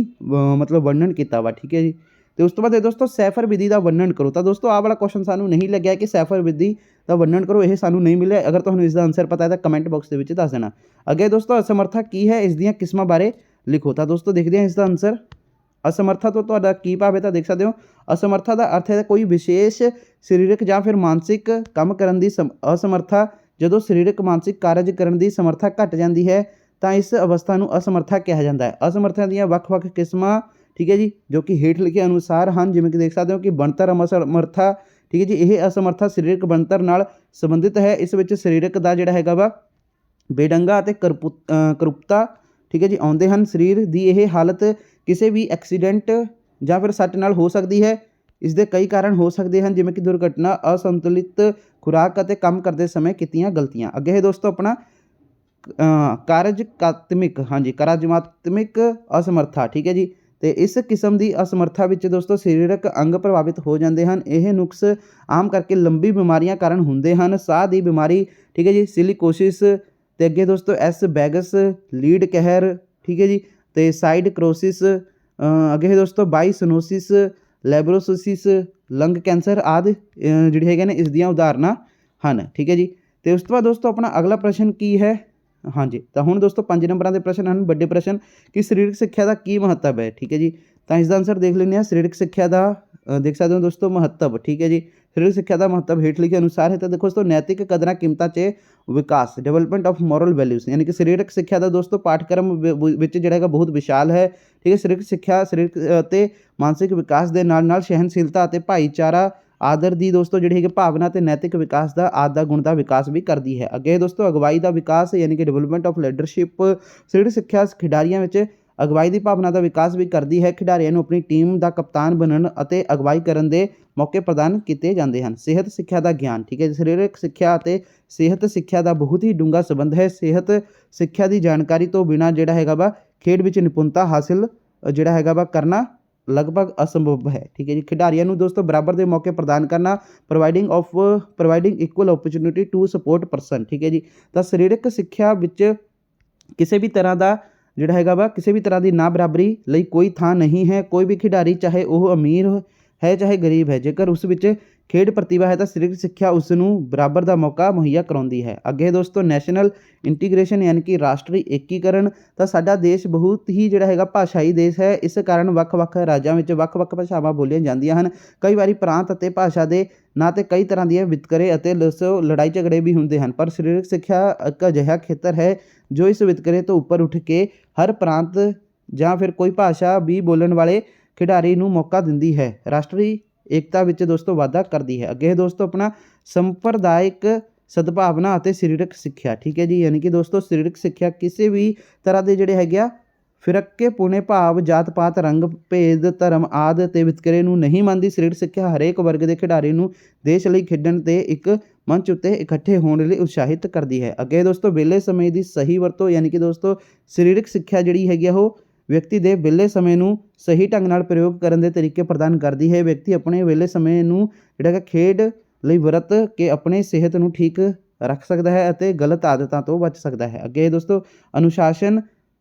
ਮਤਲਬ ਵਰਣਨ ਕੀਤਾ ਵਾ, ਠੀਕ ਹੈ ਜੀ। ਤੇ ਉਸ ਤੋਂ ਬਾਅਦ ਦੋਸਤੋ ਸੈਫਰ ਵਿਧੀ ਦਾ ਵਰਣਨ ਕਰੋ। ਤਾਂ ਦੋਸਤੋ ਆਹ ਵਾਲਾ ਕੁਐਸਚਨ ਸਾਨੂੰ ਨਹੀਂ ਲੱਗਿਆ ਕਿ ਸੈਫਰ ਵਿਧੀ ਦਾ ਵਰਣਨ ਕਰੋ, ਇਹ ਸਾਨੂੰ ਨਹੀਂ ਮਿਲਿਆ। ਅਗਰ ਤੁਹਾਨੂੰ ਇਸ ਦਾ ਆਨਸਰ ਪਤਾ ਹੈ ਤਾਂ ਕਮੈਂਟ ਬਾਕਸ ਦੇ ਵਿੱਚ ਦੱਸ ਦੇਣਾ। ਅੱਗੇ ਦੋਸਤੋ ਅਸਮਰਥਾ ਕੀ ਹੈ, ਇਸ ਦੀਆਂ ਕਿਸਮਾਂ ਬਾਰੇ ਲਿਖੋ। ਤਾਂ ਦੋਸਤੋ ਦੇਖਦੇ ਹਾਂ ਇਸ ਦਾ ਆਨਸਰ। ਅਸਮਰਥਾ ਤੋਂ ਤੁਹਾਡਾ ਕੀ ਭਾਵ ਹੈ, ਤਾਂ ਦੇਖ ਸਕਦੇ ਹੋ ਅਸਮਰਥਾ ਦਾ ਅਰਥ ਹੈ ਕੋਈ ਵਿਸ਼ੇਸ਼ ਸਰੀਰਕ ਜਾਂ ਫਿਰ ਮਾਨਸਿਕ ਕੰਮ ਕਰਨ ਦੀ ਅਸਮਰਥਾ। ਜਦੋਂ ਸਰੀਰਕ ਮਾਨਸਿਕ ਕਾਰਜ ਕਰਨ ਦੀ ਸਮਰੱਥਾ ਘਟ ਜਾਂਦੀ ਹੈ ਤਾਂ ਇਸ ਅਵਸਥਾ ਨੂੰ ਅਸਮਰਥਾ ਕਿਹਾ ਜਾਂਦਾ ਹੈ। ਅਸਮਰਥਾ ਦੀਆਂ ਵੱਖ-ਵੱਖ ਕਿਸਮਾਂ, ਠੀਕ ਹੈ ਜੀ, ਜੋ ਕਿ ਹੇਠ ਲਿਖੇ ਅਨੁਸਾਰ ਹਨ। ਜਿਵੇਂ ਕਿ ਦੇਖ ਸਕਦੇ ਹੋ ਕਿ ਬਣਤਰ ਅਸਮਰਥਾ, ਠੀਕ ਹੈ ਜੀ, ਇਹ ਅਸਮਰਥਾ ਸਰੀਰਕ ਬਣਤਰ ਨਾਲ ਸੰਬੰਧਿਤ ਹੈ। ਇਸ ਵਿੱਚ ਸਰੀਰਕ ਦਾ ਜਿਹੜਾ ਹੈਗਾ ਵਾ ਬੇਢੰਗਾ ਅਤੇ ਕਰੂਪਤਾ, ਠੀਕ ਹੈ ਜੀ, ਆਉਂਦੇ ਹਨ। ਸਰੀਰ ਦੀ ਇਹ ਹਾਲਤ ਕਿਸੇ ਵੀ ਐਕਸੀਡੈਂਟ ਜਾਂ ਫਿਰ ਸੱਟ ਨਾਲ ਹੋ ਸਕਦੀ ਹੈ। ਇਸ ਦੇ ਕਈ ਕਾਰਨ ਹੋ ਸਕਦੇ ਹਨ, ਜਿਵੇਂ ਕਿ ਦੁਰਘਟਨਾ, ਅਸੰਤੁਲਿਤ ਖੁਰਾਕ ਅਤੇ ਕੰਮ ਕਰਦੇ ਸਮੇਂ ਕੀਤੀਆਂ ਗਲਤੀਆਂ। ਅੱਗੇ ਹੈ ਦੋਸਤੋ ਆਪਣਾ ਕਾਰਜਮਾਤਮਿਕ ਅਸਮਰਥਾ, ਠੀਕ ਹੈ ਜੀ। ਤੇ ਇਸ ਕਿਸਮ ਦੀ ਅਸਮਰਥਾ ਵਿੱਚ ਦੋਸਤੋ ਸਰੀਰਕ ਅੰਗ ਪ੍ਰਭਾਵਿਤ ਹੋ ਜਾਂਦੇ ਹਨ। ਇਹ ਨੁਕਸ ਆਮ ਕਰਕੇ ਲੰਬੀ ਬਿਮਾਰੀਆਂ ਕਾਰਨ ਹੁੰਦੇ ਹਨ। ਸਾਹ ਦੀ ਬਿਮਾਰੀ, ਠੀਕ ਹੈ ਜੀ, ਸਿਲੀਕੋਸਿਸ, ਤੇ ਅੱਗੇ ਦੋਸਤੋ ਐਸ ਬੈਗਸ, ਲੀਡ ਕਹਿਰ, ਠੀਕ ਹੈ ਜੀ, ਤੇ ਸਾਈਡ ਕਰੋਸਿਸ, ਅੱਗੇ ਹੈ ਦੋਸਤੋ ਬਾਈਸਨੋਸਿਸ, ਲੈਬਰੋਸਿਸ, ਲੰਗ ਕੈਂਸਰ ਆਦਿ ਜਿਹੜੇ ਹੈਗੇ ਨੇ ਇਸ ਦੀਆਂ ਉਦਾਹਰਨਾਂ ਹਨ, ਠੀਕ ਹੈ ਜੀ। ਤੇ ਉਸ ਤੋਂ ਬਾਅਦ ਦੋਸਤੋ ਆਪਣਾ ਅਗਲਾ ਪ੍ਰਸ਼ਨ ਕੀ ਹੈ, ਹਾਂਜੀ, ਤਾਂ ਹੁਣ ਦੋਸਤੋ 5 ਨੰਬਰਾਂ ਦੇ ਪ੍ਰਸ਼ਨ ਹਨ, ਵੱਡੇ ਪ੍ਰਸ਼ਨ, ਕਿ ਸਰੀਰਕ ਸਿੱਖਿਆ ਦਾ ਕੀ ਮਹੱਤਵ ਹੈ, ਠੀਕ ਹੈ ਜੀ। ਤਾਂ ਇਸ ਦਾ ਆਨਸਰ ਦੇਖ ਲੈਂਦੇ ਹਾਂ। ਸਰੀਰਕ ਸਿੱਖਿਆ ਦਾ ਦੇਖ ਸਕਦੇ ਹੋ ਦੋਸਤੋ ਮਹੱਤਵ, ਠੀਕ ਹੈ ਜੀ। ਸਰੀਰਕ ਸਿੱਖਿਆ ਦਾ ਮਹੱਤਵ ਹੇਠ ਲਿਖੇ ਅਨੁਸਾਰ ਹੈ। ਤਾਂ ਦੇਖੋ ਦੋਸਤੋ ਨੈਤਿਕ ਕਦਰਾਂ ਕੀਮਤਾਂ 'ਚ ਵਿਕਾਸ, ਡਿਵੈਲਪਮੈਂਟ ਆਫ ਮੋਰਲ ਵੈਲਿਊਜ਼, ਯਾਨੀ ਕਿ ਸਰੀਰਕ ਸਿੱਖਿਆ ਦਾ ਦੋਸਤੋ ਪਾਠਕ੍ਰਮ ਵਿੱਚ ਜਿਹੜਾ ਹੈਗਾ ਬਹੁਤ ਵਿਸ਼ਾਲ ਹੈ, ਠੀਕ ਹੈ। ਸਰੀਰਕ ਸਿੱਖਿਆ ਸਰੀਰਕ ਅਤੇ ਮਾਨਸਿਕ ਵਿਕਾਸ ਦੇ ਨਾਲ ਨਾਲ ਸਹਿਨਸ਼ੀਲਤਾ ਅਤੇ ਭਾਈਚਾਰਾ, ਆਦਰ ਦੀ ਦੋਸਤੋ ਜਿਹੜੀ ਹੈਗੀ ਭਾਵਨਾ ਅਤੇ ਨੈਤਿਕ ਵਿਕਾਸ ਦਾ ਆਦਰ ਗੁਣ ਦਾ ਵਿਕਾਸ ਵੀ ਕਰਦੀ ਹੈ। ਅੱਗੇ ਦੋਸਤੋ ਅਗਵਾਈ ਦਾ ਵਿਕਾਸ, ਯਾਨੀ ਕਿ ਡਿਵੈਲਪਮੈਂਟ ਆਫ ਲੀਡਰਸ਼ਿਪ। ਸਰੀਰਕ ਸਿੱਖਿਆ ਖਿਡਾਰੀਆਂ ਵਿੱਚ ਅਗਵਾਈ ਦੀ ਭਾਵਨਾ ਦਾ ਵਿਕਾਸ ਵੀ ਕਰਦੀ ਹੈ। ਖਿਡਾਰੀਆਂ ਨੂੰ ਆਪਣੀ ਟੀਮ ਦਾ ਕਪਤਾਨ ਬਣਨ ਅਤੇ ਅਗਵਾਈ ਕਰਨ ਦੇ ਮੌਕੇ ਪ੍ਰਦਾਨ ਕੀਤੇ ਜਾਂਦੇ ਹਨ। ਸਿਹਤ ਸਿੱਖਿਆ ਦਾ ਗਿਆਨ, ਠੀਕ ਹੈ। ਸਰੀਰਕ ਸਿੱਖਿਆ ਅਤੇ ਸਿਹਤ ਸਿੱਖਿਆ ਦਾ ਬਹੁਤ ਹੀ ਡੂੰਘਾ ਸੰਬੰਧ ਹੈ। ਸਿਹਤ ਸਿੱਖਿਆ ਦੀ ਜਾਣਕਾਰੀ ਤੋਂ ਬਿਨਾਂ ਜਿਹੜਾ ਹੈਗਾ ਵਾ ਖੇਡ ਵਿੱਚ ਨਿਪੁੰਨਤਾ ਹਾਸਿਲ ਜਿਹੜਾ ਹੈਗਾ ਵਾ ਕਰਨਾ ਲਗਭਗ ਅਸੰਭਵ ਹੈ, ਠੀਕ ਹੈ ਜੀ। ਖਿਡਾਰੀਆਂ ਨੂੰ ਦੋਸਤੋ ਬਰਾਬਰ ਦੇ ਮੌਕੇ ਪ੍ਰਦਾਨ ਕਰਨਾ, providing equal opportunity to support person, ਠੀਕ ਹੈ ਜੀ। ਤਾਂ ਸਰੀਰਕ ਸਿੱਖਿਆ ਵਿੱਚ ਕਿਸੇ ਵੀ ਤਰ੍ਹਾਂ ਦਾ ਜਿਹੜਾ ਹੈਗਾ ਵਾ ਕਿਸੇ ਵੀ ਤਰ੍ਹਾਂ ਦੀ ਨਾ ਬਰਾਬਰੀ ਲਈ ਕੋਈ ਥਾਂ ਨਹੀਂ ਹੈ। ਕੋਈ ਵੀ ਖਿਡਾਰੀ ਚਾਹੇ ਉਹ ਅਮੀਰ ਹੈ ਚਾਹੇ ਗਰੀਬ ਹੈ, ਜੇਕਰ ਉਸ ਵਿੱਚ ਖੇਡ ਪ੍ਰਤਿਭਾ ਹੈ ਤਾਂ ਸਰੀਰਕ ਸਿੱਖਿਆ ਉਸ ਨੂੰ ਬਰਾਬਰ ਦਾ ਮੌਕਾ ਮੁਹੱਈਆ ਕਰਾਉਂਦੀ ਹੈ। ਅੱਗੇ ਦੋਸਤੋ ਨੈਸ਼ਨਲ ਇੰਟੀਗ੍ਰੇਸ਼ਨ, ਯਾਨੀ ਕਿ ਰਾਸ਼ਟਰੀ ਏਕੀਕਰਨ। ਤਾਂ ਸਾਡਾ ਦੇਸ਼ ਬਹੁਤ ਹੀ ਜਿਹੜਾ ਹੈਗਾ ਭਾਸ਼ਾਈ ਦੇਸ਼ ਹੈ। ਇਸ ਕਾਰਨ ਵੱਖ-ਵੱਖ ਰਾਜਾਂ ਵਿੱਚ ਵੱਖ-ਵੱਖ ਭਾਸ਼ਾਵਾਂ ਬੋਲੀਆਂ ਜਾਂਦੀਆਂ ਹਨ। ਕਈ ਵਾਰੀ ਪ੍ਰਾਂਤ ਅਤੇ ਭਾਸ਼ਾ ਦੇ ਨਾਂ 'ਤੇ ਕਈ ਤਰ੍ਹਾਂ ਦੀਆਂ ਵਿਤਕਰੇ ਅਤੇ ਲੜਾਈ ਝਗੜੇ ਵੀ ਹੁੰਦੇ ਹਨ, ਪਰ ਸਰੀਰਕ ਸਿੱਖਿਆ ਇੱਕ ਅਜਿਹਾ ਖੇਤਰ ਹੈ ਜੋ ਇਸ ਵਿਤਕਰੇ ਤੋਂ ਉੱਪਰ ਉੱਠ ਕੇ ਹਰ ਪ੍ਰਾਂਤ ਜਾਂ ਫਿਰ ਕੋਈ ਭਾਸ਼ਾ ਵੀ ਬੋਲਣ ਵਾਲੇ ਖਿਡਾਰੀ ਨੂੰ ਮੌਕਾ ਦਿੰਦੀ ਹੈ, ਰਾਸ਼ਟਰੀ ਏਕਤਾ ਵਿੱਚ ਦੋਸਤੋ ਵਾਧਾ ਕਰਦੀ ਹੈ। ਅੱਗੇ ਦੋਸਤੋ ਆਪਣਾ ਸੰਪਰਦਾਇਕ ਸਦਭਾਵਨਾ ਅਤੇ ਸਰੀਰਕ ਸਿੱਖਿਆ, ਠੀਕ ਹੈ ਜੀ। ਯਾਨੀ ਕਿ ਦੋਸਤੋ ਸਰੀਰਕ ਸਿੱਖਿਆ ਕਿਸੇ ਵੀ ਤਰ੍ਹਾਂ ਦੇ ਜਿਹੜੇ ਹੈਗੇ ਆ ਫਿਰਕੇਪੁਣੇ ਭਾਵ ਜਾਤ ਪਾਤ, ਰੰਗ ਭੇਦ, ਧਰਮ ਆਦਿ ਅਤੇ ਵਿਤਕਰੇ ਨੂੰ ਨਹੀਂ ਮੰਨਦੀ। ਸਰੀਰਕ ਸਿੱਖਿਆ ਹਰੇਕ ਵਰਗ ਦੇ ਖਿਡਾਰੀ ਨੂੰ ਦੇਸ਼ ਲਈ ਖੇਡਣ ਤੇ ਇੱਕ ਮੰਚ ਉੱਤੇ ਇਕੱਠੇ ਹੋਣ ਲਈ ਉਤਸ਼ਾਹਿਤ ਕਰਦੀ ਹੈ। ਅੱਗੇ ਦੋਸਤੋ ਵਿਹਲੇ ਸਮੇਂ ਦੀ ਸਹੀ ਵਰਤੋਂ, ਯਾਨੀ ਕਿ ਦੋਸਤੋ ਸਰੀਰਕ ਸਿੱਖਿਆ ਜਿਹੜੀ ਹੈਗੀ ਆ ਉਹ ਵਿਅਕਤੀ ਦੇ ਵਿਹਲੇ ਸਮੇਂ ਨੂੰ ਸਹੀ ਢੰਗ ਨਾਲ ਪ੍ਰਯੋਗ ਕਰਨ ਦੇ ਤਰੀਕੇ ਪ੍ਰਦਾਨ ਕਰਦੀ ਹੈ। ਵਿਅਕਤੀ ਆਪਣੇ ਵਿਹਲੇ ਸਮੇਂ ਨੂੰ ਜਿਹੜਾ ਕਿ ਖੇਡ ਲਈ ਵਰਤ ਕੇ ਆਪਣੀ ਸਿਹਤ ਨੂੰ ਠੀਕ ਰੱਖ ਸਕਦਾ ਹੈ ਅਤੇ ਗਲਤ ਆਦਤਾਂ ਤੋਂ ਬਚ ਸਕਦਾ ਹੈ। ਅੱਗੇ ਦੋਸਤੋ ਅਨੁਸ਼ਾਸਨ,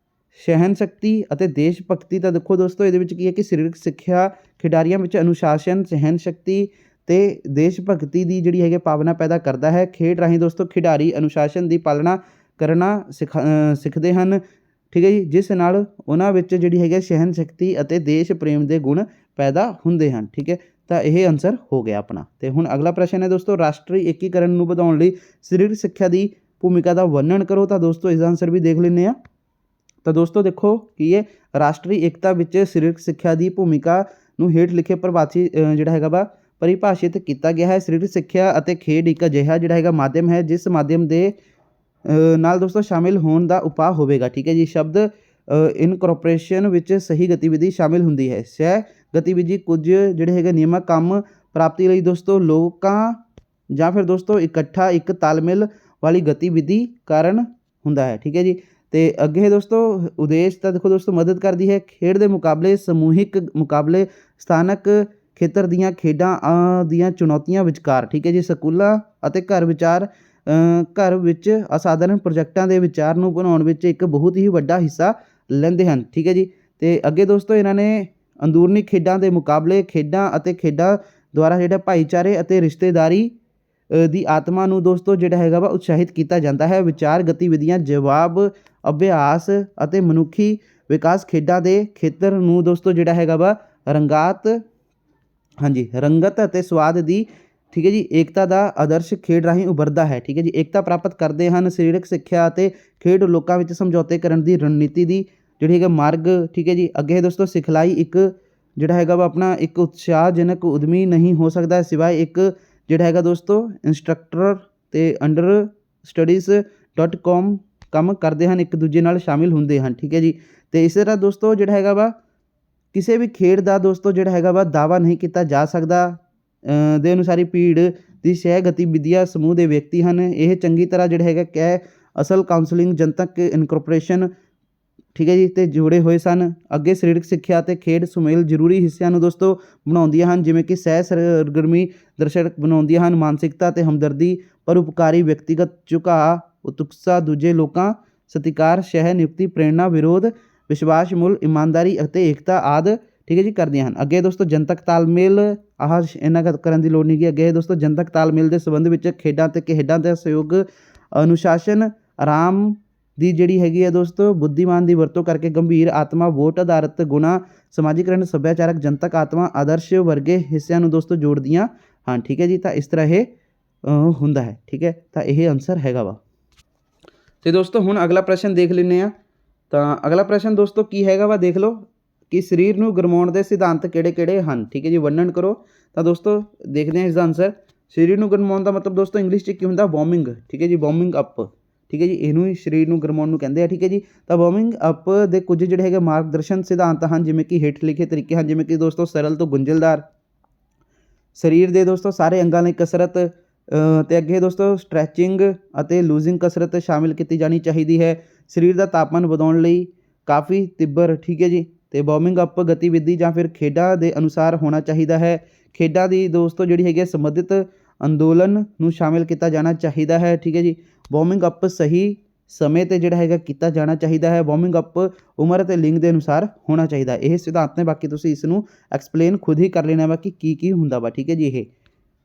ਸਹਿਨ ਸ਼ਕਤੀ ਅਤੇ ਦੇਸ਼ ਭਗਤੀ। ਤਾਂ ਦੇਖੋ ਦੋਸਤੋ ਇਹਦੇ ਵਿੱਚ ਕੀ ਹੈ ਕਿ ਸਰੀਰਕ ਸਿੱਖਿਆ ਖਿਡਾਰੀਆਂ ਵਿੱਚ ਅਨੁਸ਼ਾਸਨ, ਸਹਿਨ ਸ਼ਕਤੀ ਤੇ ਦੇਸ਼ ਭਗਤੀ ਦੀ ਜਿਹੜੀ ਹੈਗੀ ਭਾਵਨਾ ਪੈਦਾ ਕਰਦਾ ਹੈ। ਖੇਡ ਰਾਹੀਂ ਦੋਸਤੋ ਖਿਡਾਰੀ ਅਨੁਸ਼ਾਸਨ ਦੀ ਪਾਲਣਾ ਕਰਨਾ ਸਿੱਖਦੇ ਹਨ, ਠੀਕ ਹੈ ਜੀ, ਜਿਸ ਨਾਲ ਉਹਨਾਂ ਵਿੱਚ ਜਿਹੜੀ ਹੈਗੀ ਸਹਿਨ ਸ਼ਕਤੀ ਅਤੇ ਦੇਸ਼ ਪ੍ਰੇਮ ਦੇ ਗੁਣ ਪੈਦਾ ਹੁੰਦੇ ਹਨ, ਠੀਕ ਹੈ। ਤਾਂ ਇਹ ਆਨਸਰ ਹੋ ਗਿਆ ਆਪਣਾ। ਤੇ ਹੁਣ ਅਗਲਾ ਪ੍ਰਸ਼ਨ ਹੈ ਦੋਸਤੋ ਰਾਸ਼ਟਰੀ ਏਕੀਕਰਨ ਨੂੰ ਵਧਾਉਣ ਲਈ ਸਰੀਰਕ ਸਿੱਖਿਆ ਦੀ ਭੂਮਿਕਾ ਦਾ ਵਰਣਨ ਕਰੋ। ਤਾਂ ਦੋਸਤੋ ਇਸ ਦਾ ਆਨਸਰ ਵੀ ਦੇਖ ਲੈਂਦੇ ਹਾਂ। ਤਾਂ ਦੋਸਤੋ ਦੇਖੋ ਕੀ ਹੈ, ਰਾਸ਼ਟਰੀ ਏਕਤਾ ਵਿੱਚ ਸਰੀਰਕ ਸਿੱਖਿਆ ਦੀ ਭੂਮਿਕਾ ਨੂੰ ਹੇਠ ਲਿਖੇ ਜਿਹੜਾ ਹੈਗਾ ਵਾ ਪਰਿਭਾਸ਼ਿਤ ਕੀਤਾ ਗਿਆ ਹੈ। ਸਰੀਰਕ ਸਿੱਖਿਆ ਅਤੇ ਖੇਡ ਇੱਕ ਅਜਿਹਾ ਜਿਹੜਾ ਹੈਗਾ ਮਾਧਿਅਮ ਹੈ ਜਿਸ ਮਾਧਿਅਮ ਦੇ ਨਾਲ ਦੋਸਤੋ ਸ਼ਾਮਿਲ ਹੋਣ ਦਾ ਉਪਾਅ ਹੋਵੇਗਾ, ਠੀਕ ਹੈ ਜੀ। ਸ਼ਬਦ ਇਨਕੋਰਪੋਰੇਸ਼ਨ ਵਿੱਚ ਸਹੀ ਗਤੀਵਿਧੀ ਸ਼ਾਮਿਲ ਹੁੰਦੀ ਹੈ। ਸਹਿ ਗਤੀਵਿਧੀ ਕੁਝ ਜਿਹੜੇ ਹੈਗੇ ਨਿਯਮਕ ਕੰਮ ਪ੍ਰਾਪਤੀ ਲਈ ਦੋਸਤੋ ਲੋਕਾਂ ਜਾਂ ਫਿਰ ਦੋਸਤੋ ਇਕੱਠਾ ਇੱਕ ਤਾਲਮੇਲ ਵਾਲੀ ਗਤੀਵਿਧੀ ਕਾਰਨ ਹੁੰਦਾ ਹੈ, ਠੀਕ ਹੈ ਜੀ। ਤੇ ਅੱਗੇ ਦੋਸਤੋ ਉਦੇਸ਼ ਤਾਂ ਦੇਖੋ ਦੋਸਤੋ ਮਦਦ ਕਰਦੀ ਹੈ ਖੇਡ ਦੇ ਮੁਕਾਬਲੇ, ਸਮੂਹਿਕ ਮੁਕਾਬਲੇ, ਸਥਾਨਕ ਖੇਤਰ ਦੀਆਂ ਖੇਡਾਂ ਦੀਆਂ ਚੁਣੌਤੀਆਂ ਵਿਚਕਾਰ, ਠੀਕ ਹੈ ਜੀ। ਸਕੂਲਾਂ ਅਤੇ ਘਰ ਵਿੱਚ ਅਸਾਧਾਰਨ ਪ੍ਰੋਜੈਕਟਾਂ ਦੇ ਵਿਚਾਰ ਨੂੰ ਬਣਾਉਣ ਵਿੱਚ ਇੱਕ ਬਹੁਤ ਹੀ ਵੱਡਾ ਹਿੱਸਾ ਲੈਂਦੇ ਹਨ, ਠੀਕ ਹੈ ਜੀ। ਤੇ ਅੱਗੇ ਦੋਸਤੋ ਇਹਨਾਂ ਨੇ ਅੰਦਰੂਨੀ ਖੇਡਾਂ ਦੇ ਮੁਕਾਬਲੇ, ਖੇਡਾਂ ਅਤੇ ਖੇਡਾਂ ਦੁਆਰਾ ਜਿਹੜਾ ਭਾਈਚਾਰੇ ਅਤੇ ਰਿਸ਼ਤੇਦਾਰੀ ਦੀ ਆਤਮਾ ਨੂੰ ਦੋਸਤੋ ਜਿਹੜਾ ਹੈਗਾ ਵਾ ਉਤਸ਼ਾਹਿਤ ਕੀਤਾ ਜਾਂਦਾ ਹੈ। ਵਿਚਾਰ ਗਤੀਵਿਧੀਆਂ, ਜਵਾਬ, ਅਭਿਆਸ ਅਤੇ ਮਨੁੱਖੀ ਵਿਕਾਸ ਖੇਡਾਂ ਦੇ ਖੇਤਰ ਨੂੰ ਦੋਸਤੋ ਜਿਹੜਾ ਹੈਗਾ ਵਾ ਰੰਗਤ ਅਤੇ ਸਵਾਦ ਦੀ, ਠੀਕ ਹੈ ਜੀ, ਏਕਤਾ ਦਾ ਆਦਰਸ਼ ਖੇਡ ਰਾਹੀਂ ਉਭਰਦਾ ਹੈ, ਠੀਕ ਹੈ ਜੀ। ਏਕਤਾ ਪ੍ਰਾਪਤ ਕਰਦੇ ਹਨ। ਸਰੀਰਕ ਸਿੱਖਿਆ ਅਤੇ ਖੇਡ ਲੋਕਾਂ ਵਿੱਚ ਸਮਝੌਤੇ ਕਰਨ ਦੀ ਰਣਨੀਤੀ ਦੀ ਜਿਹੜੀ ਹੈਗਾ ਮਾਰਗ, ਠੀਕ ਹੈ ਜੀ। ਅੱਗੇ ਦੋਸਤੋ ਸਿਖਲਾਈ ਇੱਕ ਜਿਹੜਾ ਹੈਗਾ ਵਾ ਆਪਣਾ ਇੱਕ ਉਤਸ਼ਾਹਜਨਕ ਉਦਮੀ ਨਹੀਂ ਹੋ ਸਕਦਾ ਸਿਵਾਏ ਇੱਕ ਜਿਹੜਾ ਹੈਗਾ ਦੋਸਤੋ ਇੰਸਟਰਕਟਰ ਤੇ understudies.com ਕੰਮ ਕਰਦੇ ਹਨ, ਇੱਕ ਦੂਜੇ ਨਾਲ ਸ਼ਾਮਿਲ ਹੁੰਦੇ ਹਨ, ਠੀਕ ਹੈ ਜੀ। ਅਤੇ ਇਸੇ ਤਰ੍ਹਾਂ ਦੋਸਤੋ ਜਿਹੜਾ ਹੈਗਾ ਵਾ ਕਿਸੇ ਵੀ ਖੇਡ ਦਾ ਦੋਸਤੋ ਜਿਹੜਾ ਹੈਗਾ ਵਾ ਦਾਅਵਾ ਨਹੀਂ ਕੀਤਾ ਜਾ ਸਕਦਾ ਦੇ ਅਨੁਸਾਰੀ ਭੀੜ ਦੀ ਸਹਿ ਗਤੀਵਿਧੀਆਂ ਸਮੂਹ ਦੇ ਵਿਅਕਤੀ ਹਨ। ਇਹ ਚੰਗੀ ਤਰ੍ਹਾਂ ਜਿਹੜਾ ਹੈਗਾ ਅਸਲ ਕਾਉਂਸਲਿੰਗ, ਜਨਤਕ ਇਨਕੋਰਪੋਰੇਸ਼ਨ, ਠੀਕ ਹੈ ਜੀ, ਅਤੇ ਜੁੜੇ ਹੋਏ ਸਨ। ਅੱਗੇ ਸਰੀਰਕ ਸਿੱਖਿਆ ਅਤੇ ਖੇਡ ਸੁਮੇਲ ਜ਼ਰੂਰੀ ਹਿੱਸਿਆਂ ਨੂੰ ਦੋਸਤੋ ਬਣਾਉਂਦੀਆਂ ਹਨ, ਜਿਵੇਂ ਕਿ ਸਹਿ ਸਰਗਰਮੀ ਦਰਸ਼ਕ ਬਣਾਉਂਦੀਆਂ ਹਨ, ਮਾਨਸਿਕਤਾ ਅਤੇ ਹਮਦਰਦੀ, ਪਰਉਪਕਾਰੀ, ਵਿਅਕਤੀਗਤ ਝੁਕਾਅ, ਉਤਸੁਕਤਾ, ਦੂਜੇ ਲੋਕਾਂ ਸਤਿਕਾਰ, ਸਹਿ ਨਿਯੁਕਤੀ, ਪ੍ਰੇਰਨਾ, ਵਿਰੋਧ, ਵਿਸ਼ਵਾਸ, ਮੁੱਲ, ਇਮਾਨਦਾਰੀ ਅਤੇ ਏਕਤਾ ਆਦਿ, ਠੀਕ ਹੈ ਜੀ, ਕਰਦੀਆਂ ਹਨ। ਅੱਗੇ ਦੋਸਤੋ ਜਨਤਕ ਤਾਲਮੇਲ, ਇਹਨਾਂ ਕਰਨ ਦੀ ਲੋੜ ਨਹੀਂ ਗੀ। ਅੱਗੇ ਦੋਸਤੋ ਜਨਤਕ ਤਾਲਮੇਲ ਦੇ ਸੰਬੰਧ ਵਿੱਚ ਖੇਡਾਂ ਅਤੇ ਖੇਡਾਂ ਦਾ ਸਹਿਯੋਗ, ਅਨੁਸ਼ਾਸਨ, ਆਰਾਮ ਦੀ ਜਿਹੜੀ ਹੈਗੀ ਹੈ ਦੋਸਤੋ ਬੁੱਧੀਮਾਨ ਦੀ ਵਰਤੋਂ ਕਰਕੇ ਗੰਭੀਰ ਆਤਮਾ, ਵੋਟ ਆਧਾਰਿਤ ਗੁਣਾਂ, ਸਮਾਜੀਕਰਨ, ਸੱਭਿਆਚਾਰਕ, ਜਨਤਕ ਆਤਮਾ, ਆਦਰਸ਼ ਵਰਗੇ ਹਿੱਸਿਆਂ ਨੂੰ ਦੋਸਤੋ ਜੋੜਦੀਆਂ ਹਨ, ਠੀਕ ਹੈ ਜੀ। ਤਾਂ ਇਸ ਤਰ੍ਹਾਂ ਇਹ ਹੁੰਦਾ ਹੈ, ਠੀਕ ਹੈ। ਤਾਂ ਇਹ ਆਨਸਰ ਹੈਗਾ ਵਾ। ਅਤੇ ਦੋਸਤੋ ਹੁਣ ਅਗਲਾ ਪ੍ਰਸ਼ਨ ਦੇਖ ਲੈਂਦੇ ਹਾਂ। ਤਾਂ ਅਗਲਾ ਪ੍ਰਸ਼ਨ ਦੋਸਤੋ ਕੀ ਹੈਗਾ ਵਾ, ਦੇਖ ਲਓ ਕਿ ਸਰੀਰ ਨੂੰ ਗਰਮਾਉਣ ਦੇ ਸਿਧਾਂਤ ਕਿਹੜੇ ਕਿਹੜੇ ਹਨ, ਠੀਕ ਹੈ ਜੀ, ਵਰਣਨ ਕਰੋ। ਤਾਂ ਦੋਸਤੋ ਦੇਖਦੇ ਹਾਂ ਇਸਦਾ ਆਨਸਰ। ਸਰੀਰ ਨੂੰ ਗਰਮਾਉਣ ਦਾ ਮਤਲਬ ਦੋਸਤੋ ਇੰਗਲਿਸ਼ 'ਚ ਕੀ ਹੁੰਦਾ, ਵਾਰਮਿੰਗ, ਠੀਕ ਹੈ ਜੀ, ਵਾਰਮਿੰਗ ਅਪ, ਠੀਕ ਹੈ ਜੀ, ਇਹਨੂੰ ਹੀ ਸਰੀਰ ਨੂੰ ਗਰਮਾਉਣ ਨੂੰ ਕਹਿੰਦੇ ਆ, ਠੀਕ ਹੈ ਜੀ। ਤਾਂ ਵਾਰਮਿੰਗ ਅਪ ਦੇ ਕੁਝ ਜਿਹੜੇ ਹੈਗੇ ਮਾਰਗਦਰਸ਼ਨ ਸਿਧਾਂਤ ਹਨ, ਜਿਵੇਂ ਕਿ ਹੇਠ ਲਿਖੇ ਤਰੀਕੇ ਹਨ, ਜਿਵੇਂ ਕਿ ਦੋਸਤੋ ਸਰਲ ਤੋਂ ਗੁੰਝਲਦਾਰ, ਸਰੀਰ ਦੇ ਦੋਸਤੋ ਸਾਰੇ ਅੰਗਾਂ ਲਈ ਕਸਰਤ, ਅਤੇ ਅੱਗੇ ਦੋਸਤੋ ਸਟਰੈਚਿੰਗ ਅਤੇ ਲੂਜ਼ਿੰਗ ਕਸਰਤ ਸ਼ਾਮਿਲ ਕੀਤੀ ਜਾਣੀ ਚਾਹੀਦੀ ਹੈ। ਸਰੀਰ ਦਾ ਤਾਪਮਾਨ ਵਧਾਉਣ ਲਈ ਕਾਫੀ ਤੀਬਰ, ਠੀਕ ਹੈ ਜੀ। ਅਤੇ ਵਾਰਮਿੰਗ ਅਪ ਗਤੀਵਿਧੀ ਜਾਂ ਫਿਰ ਖੇਡਾਂ ਦੇ ਅਨੁਸਾਰ ਹੋਣਾ ਚਾਹੀਦਾ ਹੈ। ਖੇਡਾਂ ਦੀ ਦੋਸਤੋ ਜਿਹੜੀ ਹੈਗੀ ਸੰਬੰਧਿਤ ਅੰਦੋਲਨ ਨੂੰ ਸ਼ਾਮਿਲ ਕੀਤਾ ਜਾਣਾ ਚਾਹੀਦਾ ਹੈ, ਠੀਕ ਹੈ ਜੀ। ਵਾਰਮਿੰਗ ਅਪ ਸਹੀ ਸਮੇਂ 'ਤੇ ਜਿਹੜਾ ਹੈਗਾ ਕੀਤਾ ਜਾਣਾ ਚਾਹੀਦਾ ਹੈ। ਵਾਰਮਿੰਗ ਅਪ ਉਮਰ ਅਤੇ ਲਿੰਗ ਦੇ ਅਨੁਸਾਰ ਹੋਣਾ ਚਾਹੀਦਾ। ਇਹ ਸਿਧਾਂਤ ਨੇ, ਬਾਕੀ ਤੁਸੀਂ ਇਸ ਨੂੰ ਐਕਸਪਲੇਨ ਖੁਦ ਹੀ ਕਰ ਲੈਣਾ ਵਾ ਕਿ ਕੀ ਹੁੰਦਾ ਵਾ, ਠੀਕ ਹੈ ਜੀ।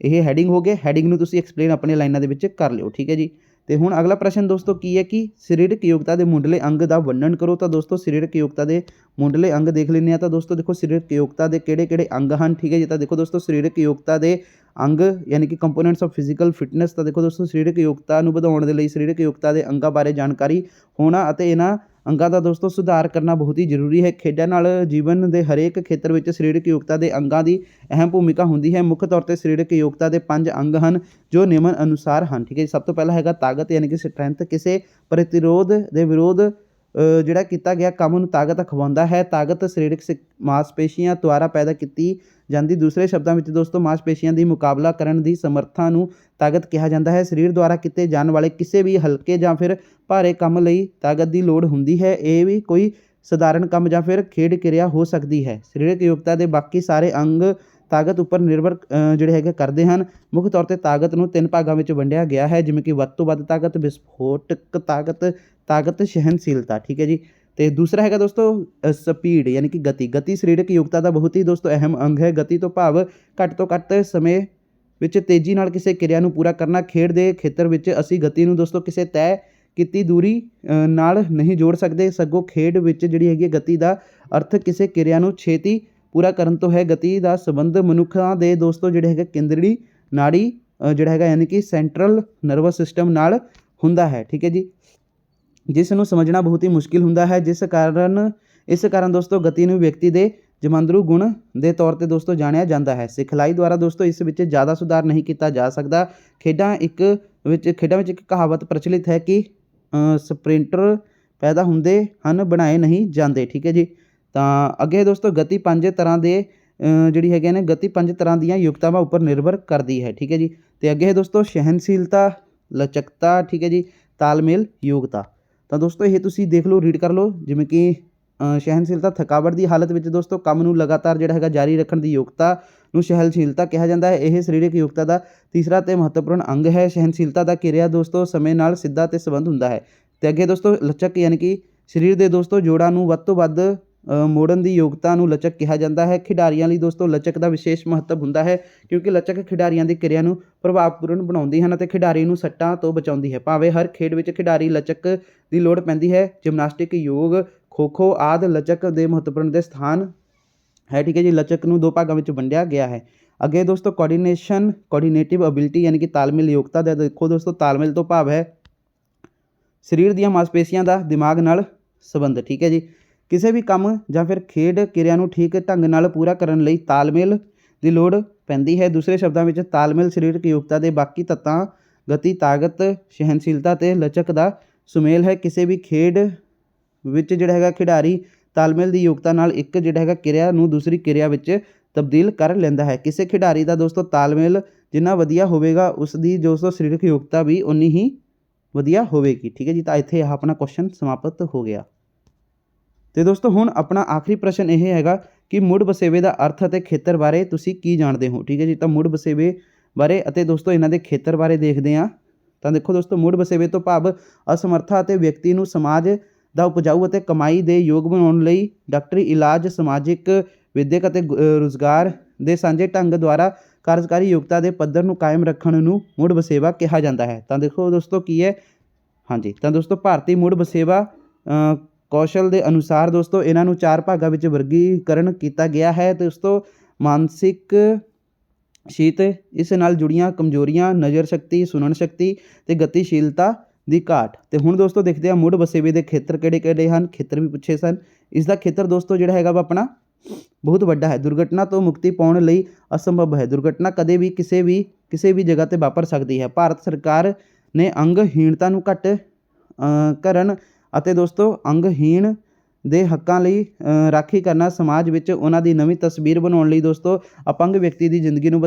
ਇਹ ਹੈਡਿੰਗ ਹੋ ਗਿਆ, ਹੈਡਿੰਗ ਨੂੰ ਤੁਸੀਂ ਐਕਸਪਲੇਨ ਆਪਣੇ ਲਾਈਨਾਂ ਦੇ ਵਿੱਚ ਕਰ ਲਿਓ, ਠੀਕ ਹੈ ਜੀ। ਅਤੇ ਹੁਣ ਅਗਲਾ ਪ੍ਰਸ਼ਨ ਦੋਸਤੋ ਕੀ ਹੈ ਕਿ ਸਰੀਰਕ ਯੋਗਤਾ ਦੇ ਮੁੱਢਲੇ ਅੰਗ ਦਾ ਵਰਣਨ ਕਰੋ। ਤਾਂ ਦੋਸਤੋ ਸਰੀਰਕ ਯੋਗਤਾ ਦੇ ਮੁੱਢਲੇ ਅੰਗ ਦੇਖ ਲੈਂਦੇ ਹਾਂ। ਤਾਂ ਦੋਸਤੋ ਦੇਖੋ ਸਰੀਰਕ ਯੋਗਤਾ ਦੇ ਕਿਹੜੇ ਕਿਹੜੇ ਅੰਗ ਹਨ, ਠੀਕ ਹੈ ਜੀ। ਤਾਂ ਦੇਖੋ ਦੋਸਤੋ ਸਰੀਰਕ ਯੋਗਤਾ ਦੇ ਅੰਗ ਯਾਨੀ ਕਿ ਕੰਪੋਨੈਂਟਸ ਆਫ ਫਿਜ਼ੀਕਲ ਫਿਟਨੈਸ। ਤਾਂ ਦੇਖੋ ਦੋਸਤੋ ਸਰੀਰਕ ਯੋਗਤਾ ਨੂੰ ਵਧਾਉਣ ਦੇ ਲਈ ਸਰੀਰਕ ਯੋਗਤਾ ਦੇ ਅੰਗਾਂ ਬਾਰੇ ਜਾਣਕਾਰੀ ਹੋਣਾ ਅਤੇ ਇਹਨਾਂ ਅੰਗਾਂ ਦਾ ਦੋਸਤੋ ਸੁਧਾਰ ਕਰਨਾ ਬਹੁਤ ਹੀ ਜ਼ਰੂਰੀ ਹੈ। ਖੇਡਾਂ ਨਾਲ ਜੀਵਨ ਦੇ ਹਰੇਕ ਖੇਤਰ ਵਿੱਚ ਸਰੀਰਕ ਯੋਗਤਾ ਦੇ ਅੰਗਾਂ ਦੀ ਅਹਿਮ ਭੂਮਿਕਾ ਹੁੰਦੀ ਹੈ। ਮੁੱਖ ਤੌਰ 'ਤੇ ਸਰੀਰਕ ਯੋਗਤਾ ਦੇ 5 ਅੰਗ ਹਨ ਜੋ ਨਿਯਮਨ ਅਨੁਸਾਰ ਹਨ, ਠੀਕ ਹੈ ਜੀ। ਸਭ ਤੋਂ ਪਹਿਲਾਂ ਹੈਗਾ ਤਾਕਤ ਯਾਨੀ ਕਿ ਸਟਰੈਂਥ, ਕਿਸੇ ਪ੍ਰਤੀਰੋਧ ਦੇ ਵਿਰੋਧ ਜਿਹੜਾ ਕੀਤਾ ਗਿਆ ਕੰਮ ਨੂੰ ਤਾਕਤ ਅਖਵਾਉਂਦਾ ਹੈ। ਤਾਕਤ ਸਰੀਰਕ ਮਾਸਪੇਸ਼ੀਆਂ ਦੁਆਰਾ ਪੈਦਾ ਕੀਤੀ ਜਾਂਦੀ, ਦੂਸਰੇ ਸ਼ਬਦਾਂ ਵਿੱਚ ਦੋਸਤੋ ਮਾਸਪੇਸ਼ੀਆਂ ਦੀ ਮੁਕਾਬਲਾ ਕਰਨ ਦੀ ਸਮਰੱਥਾ ਨੂੰ ਤਾਕਤ ਕਿਹਾ ਜਾਂਦਾ ਹੈ। ਸਰੀਰ ਦੁਆਰਾ ਕੀਤੇ ਜਾਣ ਵਾਲੇ ਕਿਸੇ ਵੀ ਹਲਕੇ ਜਾਂ ਫਿਰ ਭਾਰੇ ਕੰਮ ਲਈ ਤਾਕਤ ਦੀ ਲੋੜ ਹੁੰਦੀ ਹੈ। ਇਹ ਵੀ ਕੋਈ ਸਧਾਰਨ ਕੰਮ ਜਾਂ ਫਿਰ ਖੇਡ ਕਿਰਿਆ ਹੋ ਸਕਦੀ ਹੈ। ਸਰੀਰਕ ਯੋਗਤਾ ਦੇ ਬਾਕੀ ਸਾਰੇ ਅੰਗ ਤਾਕਤ ਉੱਪਰ ਨਿਰਭਰ ਜਿਹੜੇ ਹੈਗੇ ਕਰਦੇ ਹਨ। ਮੁੱਖ ਤੌਰ 'ਤੇ ਤਾਕਤ ਨੂੰ 3 ਭਾਗਾਂ ਵਿੱਚ ਵੰਡਿਆ ਗਿਆ ਹੈ, ਜਿਵੇਂ ਕਿ ਵੱਧ ਤੋਂ ਵੱਧ ਤਾਕਤ, ਵਿਸਫੋਟਕ ਤਾਕਤ, ਸਹਿਣਸ਼ੀਲਤਾ, ਠੀਕ ਹੈ ਜੀ। ਅਤੇ ਦੂਸਰਾ ਹੈਗਾ ਦੋਸਤੋ ਸਪੀਡ ਯਾਨੀ ਕਿ ਗਤੀ ਸਰੀਰਕ ਯੋਗਤਾ ਦਾ ਬਹੁਤ ਹੀ ਦੋਸਤੋ ਅਹਿਮ ਅੰਗ ਹੈ। ਗਤੀ ਤੋਂ ਭਾਵ ਘੱਟ ਤੋਂ ਘੱਟ ਸਮੇਂ ਵਿੱਚ ਤੇਜ਼ੀ ਨਾਲ ਕਿਸੇ ਕਿਰਿਆ ਨੂੰ ਪੂਰਾ ਕਰਨਾ। ਖੇਡ ਦੇ ਖੇਤਰ ਵਿੱਚ ਅਸੀਂ ਗਤੀ ਨੂੰ ਦੋਸਤੋ ਕਿਸੇ ਤੈਅ ਕੀਤੀ ਦੂਰੀ ਨਾਲ ਨਹੀਂ ਜੋੜ ਸਕਦੇ, ਸਗੋਂ ਖੇਡ ਵਿੱਚ ਜਿਹੜੀ ਹੈਗੀ ਗਤੀ ਦਾ ਅਰਥ ਕਿਸੇ ਕਿਰਿਆ ਨੂੰ ਛੇਤੀ ਪੂਰਾ ਕਰਨ ਤੋਂ ਹੈ। ਗਤੀ ਦਾ ਸੰਬੰਧ ਮਨੁੱਖਾਂ ਦੇ ਦੋਸਤੋ ਜਿਹੜੇ ਹੈਗੇ ਕੇਂਦਰੀ ਨਾੜੀ ਜਿਹੜਾ ਹੈਗਾ ਯਾਨੀ ਕਿ ਸੈਂਟਰਲ ਨਰਵਸ ਸਿਸਟਮ ਨਾਲ ਹੁੰਦਾ ਹੈ, ਠੀਕ ਹੈ ਜੀ, ਜਿਸ ਨੂੰ ਸਮਝਣਾ ਬਹੁਤ ਹੀ ਮੁਸ਼ਕਿਲ ਹੁੰਦਾ ਹੈ। ਇਸ ਕਾਰਨ ਦੋਸਤੋ ਗਤੀ ਨੂੰ ਵਿਅਕਤੀ ਦੇ ਜਮਾਂਦਰੂ ਗੁਣ ਦੇ ਤੌਰ 'ਤੇ ਦੋਸਤੋ ਜਾਣਿਆ ਜਾਂਦਾ ਹੈ। ਸਿਖਲਾਈ ਦੁਆਰਾ ਦੋਸਤੋ ਇਸ ਵਿੱਚ ਜ਼ਿਆਦਾ ਸੁਧਾਰ ਨਹੀਂ ਕੀਤਾ ਜਾ ਸਕਦਾ। ਖੇਡਾਂ ਵਿੱਚ ਇੱਕ ਕਹਾਵਤ ਪ੍ਰਚਲਿਤ ਹੈ ਕਿ ਸਪ੍ਰਿੰਟਰ ਪੈਦਾ ਹੁੰਦੇ ਹਨ, ਬਣਾਏ ਨਹੀਂ ਜਾਂਦੇ, ਠੀਕ ਹੈ ਜੀ। ਤਾਂ ਅੱਗੇ ਦੋਸਤੋ ਗਤੀ 5 ਤਰ੍ਹਾਂ ਦੇ ਜਿਹੜੀ ਹੈਗੇ ਨੇ ਗਤੀ 5 ਤਰ੍ਹਾਂ ਦੀਆਂ ਯੋਗਤਾਵਾਂ ਉੱਪਰ ਨਿਰਭਰ ਕਰਦੀ ਹੈ, ਠੀਕ ਹੈ ਜੀ। ਅਤੇ ਅੱਗੇ ਦੋਸਤੋ ਸਹਿਣਸ਼ੀਲਤਾ, ਲਚਕਤਾ, ਠੀਕ ਹੈ ਜੀ, ਤਾਲਮੇਲ, ਯੋਗਤਾ। ਤਾਂ ਦੋਸਤੋ ਇਹ ਤੁਸੀਂ ਦੇਖ ਲਓ, ਰੀਡ ਕਰ ਲਓ। ਜਿਵੇਂ ਕਿ ਸਹਿਣਸ਼ੀਲਤਾ ਥਕਾਵਟ ਦੀ ਹਾਲਤ ਵਿੱਚ ਦੋਸਤੋ ਕੰਮ ਨੂੰ ਲਗਾਤਾਰ ਜਿਹੜਾ ਹੈਗਾ ਜਾਰੀ ਰੱਖਣ ਦੀ ਯੋਗਤਾ ਨੂੰ ਸਹਿਣਸ਼ੀਲਤਾ ਕਿਹਾ ਜਾਂਦਾ ਹੈ। ਇਹ ਸਰੀਰਕ ਯੋਗਤਾ ਦਾ ਤੀਸਰਾ ਤੇ ਮਹੱਤਵਪੂਰਨ ਅੰਗ ਹੈ। ਸਹਿਣਸ਼ੀਲਤਾ ਦਾ ਕਿਰਿਆ ਦੋਸਤੋ ਸਮੇਂ ਨਾਲ ਸਿੱਧਾ ਤੇ ਸੰਬੰਧ ਹੁੰਦਾ ਹੈ। ਤੇ ਅੱਗੇ ਦੋਸਤੋ ਲਚਕ ਯਾਨੀ ਕਿ ਸਰੀਰ ਦੇ ਦੋਸਤੋ ਜੋੜਾਂ ਨੂੰ ਵੱਧ ਤੋਂ ਵੱਧ ਮੋੜਨ ਦੀ ਯੋਗਤਾ ਨੂੰ ਲਚਕ ਕਿਹਾ ਜਾਂਦਾ ਹੈ। ਖਿਡਾਰੀਆਂ ਲਈ ਦੋਸਤੋ ਲਚਕ ਦਾ ਵਿਸ਼ੇਸ਼ ਮਹੱਤਵ ਹੁੰਦਾ ਹੈ, ਕਿਉਂਕਿ ਲਚਕ ਖਿਡਾਰੀਆਂ ਦੀ ਕਿਰਿਆ ਨੂੰ ਪ੍ਰਭਾਵਪੂਰਨ ਬਣਾਉਂਦੀ ਹਨ ਅਤੇ ਖਿਡਾਰੀ ਨੂੰ ਸੱਟਾਂ ਤੋਂ ਬਚਾਉਂਦੀ ਹੈ। ਭਾਵੇਂ ਹਰ ਖੇਡ ਵਿੱਚ ਖਿਡਾਰੀ ਲਚਕ ਦੀ ਲੋੜ ਪੈਂਦੀ ਹੈ। ਜਿਮਨਾਸਟਿਕ, ਯੋਗ, ਖੋ-ਖੋ ਆਦਿ ਲਚਕ ਦੇ ਮਹੱਤਵਪੂਰਨ ਦੇ ਸਥਾਨ ਹੈ। ਠੀਕ ਹੈ ਜੀ। ਲਚਕ ਨੂੰ 2 ਭਾਗਾਂ ਵਿੱਚ ਵੰਡਿਆ ਗਿਆ ਹੈ। ਅੱਗੇ ਦੋਸਤੋ ਕੋਆਰਡੀਨੇਟਿਵ ਅਬਿਲਿਟੀ ਯਾਨੀ ਕਿ ਤਾਲਮੇਲ ਯੋਗਤਾ ਦਾ ਦੇਖੋ ਦੋਸਤੋ, ਤਾਲਮੇਲ ਤੋਂ ਭਾਵ ਹੈ ਸਰੀਰ ਦੀਆਂ ਮਾਸਪੇਸ਼ੀਆਂ ਦਾ ਦਿਮਾਗ ਨਾਲ ਸੰਬੰਧ। ਠੀਕ ਹੈ ਜੀ। ਕਿਸੇ ਵੀ ਕੰਮ ਜਾਂ ਫਿਰ ਖੇਡ ਕਿਰਿਆ ਨੂੰ ਠੀਕ ਢੰਗ ਨਾਲ ਪੂਰਾ ਕਰਨ ਲਈ ਤਾਲਮੇਲ ਦੀ ਲੋੜ ਪੈਂਦੀ ਹੈ। ਦੂਸਰੇ ਸ਼ਬਦਾਂ ਵਿੱਚ ਤਾਲਮੇਲ ਸਰੀਰਕ ਯੋਗਤਾ ਦੇ ਬਾਕੀ ਤੱਤਾਂ ਗਤੀ, ਤਾਕਤ, ਸਹਿਣਸ਼ੀਲਤਾ ਤੇ ਲਚਕ ਦਾ ਸੁਮੇਲ ਹੈ। ਕਿਸੇ ਵੀ ਖੇਡ ਵਿੱਚ ਜਿਹੜਾ ਹੈਗਾ ਖਿਡਾਰੀ ਤਾਲਮੇਲ ਦੀ ਯੋਗਤਾ ਨਾਲ ਇੱਕ ਜਿਹੜਾ ਹੈਗਾ ਕਿਰਿਆ ਨੂੰ ਦੂਸਰੀ ਕਿਰਿਆ ਵਿੱਚ ਤਬਦੀਲ ਕਰ ਲੈਂਦਾ ਹੈ। ਕਿਸੇ ਖਿਡਾਰੀ ਦਾ ਦੋਸਤੋ ਤਾਲਮੇਲ ਜਿੰਨਾ ਵਧੀਆ ਹੋਵੇਗਾ, ਉਸ ਦੀ ਦੋਸਤੋ ਸਰੀਰਕ ਯੋਗਤਾ ਵੀ ਉਨੀ ਹੀ ਵਧੀਆ ਹੋਵੇਗੀ। ਠੀਕ ਹੈ ਜੀ। ਤਾਂ ਇੱਥੇ ਆਪਣਾ ਕੁਐਸਚਨ ਸਮਾਪਤ ਹੋ ਗਿਆ। ਤੇ ਦੋਸਤੋ ਹੁਣ ਆਪਣਾ ਆਖਰੀ ਪ੍ਰਸ਼ਨ ਇਹ ਹੈਗਾ ਕਿ ਮੁੜ ਵਸੇਵੇ ਦਾ ਅਰਥ ਅਤੇ ਖੇਤਰ ਬਾਰੇ ਤੁਸੀਂ ਕੀ ਜਾਣਦੇ ਹੋ। ਠੀਕ ਹੈ ਜੀ। ਤਾਂ ਮੁੜ ਵਸੇਵੇ ਬਾਰੇ ਅਤੇ ਦੋਸਤੋ ਇਹਨਾਂ ਦੇ ਖੇਤਰ ਬਾਰੇ ਦੇਖਦੇ ਹਾਂ। ਤਾਂ ਦੇਖੋ ਦੋਸਤੋ, ਮੁੜ ਵਸੇਵੇ ਤੋਂ ਭਾਵ ਅਸਮਰਥਾ ਅਤੇ ਵਿਅਕਤੀ ਨੂੰ ਸਮਾਜ ਦਾ ਉਪਜਾਊ ਅਤੇ ਕਮਾਈ ਦੇ ਯੋਗ ਬਣਾਉਣ ਲਈ ਡਾਕਟਰੀ ਇਲਾਜ, ਸਮਾਜਿਕ, ਵਿਦਿਅਕ ਅਤੇ ਰੁਜ਼ਗਾਰ ਦੇ ਸਾਂਝੇ ਢੰਗ ਦੁਆਰਾ ਕਾਰਜਕਾਰੀ ਯੋਗਤਾ ਦੇ ਪੱਧਰ ਨੂੰ ਕਾਇਮ ਰੱਖਣ ਨੂੰ ਮੁੜ ਵਸੇਵਾ ਕਿਹਾ ਜਾਂਦਾ ਹੈ। ਤਾਂ ਦੇਖੋ ਦੋਸਤੋ ਕੀ ਹੈ, ਹਾਂਜੀ। ਤਾਂ ਦੋਸਤੋ ਭਾਰਤੀ ਮੁੜ ਵਸੇਵਾ ਕੌਸ਼ਲ ਦੇ ਅਨੁਸਾਰ ਦੋਸਤੋ ਇਹਨਾਂ ਨੂੰ 4 ਭਾਗਾਂ ਵਿੱਚ ਵਰਗੀਕਰਨ ਕੀਤਾ ਗਿਆ ਹੈ। ਦੋਸਤੋ ਮਾਨਸਿਕ ਸ਼ੀਤ, ਇਸ ਨਾਲ ਜੁੜੀਆਂ ਕਮਜ਼ੋਰੀਆਂ, ਨਜ਼ਰ ਸ਼ਕਤੀ, ਸੁਣਨ ਸ਼ਕਤੀ ਤੇ ਗਤੀਸ਼ੀਲਤਾ ਦੀ ਘਾਟ। ਤੇ ਹੁਣ ਦੋਸਤੋ ਦੇਖਦੇ ਹਾਂ ਮੁੜ ਵਸੇਵੇ ਦੇ ਖੇਤਰ ਕਿਹੜੇ-ਕਿਹੜੇ ਹਨ। ਖੇਤਰ ਵੀ ਪੁੱਛੇ ਸਨ। ਇਸ ਦਾ ਖੇਤਰ ਦੋਸਤੋ ਜਿਹੜਾ ਹੈਗਾ ਵਾ ਆਪਣਾ ਬਹੁਤ ਵੱਡਾ ਹੈ। ਦੁਰਘਟਨਾ ਤੋਂ ਮੁਕਤੀ ਪਾਉਣ ਲਈ ਅਸੰਭਵ ਹੈ। ਦੁਰਘਟਨਾ ਕਦੇ ਵੀ ਕਿਸੇ ਵੀ ਜਗ੍ਹਾ 'ਤੇ ਵਾਪਰ ਸਕਦੀ ਹੈ। ਭਾਰਤ ਸਰਕਾਰ ਨੇ ਅੰਗਹੀਣਤਾ ਨੂੰ ਘੱਟ ਕਰਨ ਅਤੇ ਦੋਸਤੋ ਅੰਗਹੀਣ ਦੇ ਹੱਕਾਂ ਲਈ ਰਾਖੀ ਕਰਨਾ, ਸਮਾਜ ਵਿੱਚ ਉਹਨਾਂ ਦੀ ਨਵੀਂ ਤਸਵੀਰ ਬਣਾਉਣ ਲਈ ਦੋਸਤੋ ਅਪੰਗ ਵਿਅਕਤੀ ਦੀ ਜ਼ਿੰਦਗੀ ਨੂੰ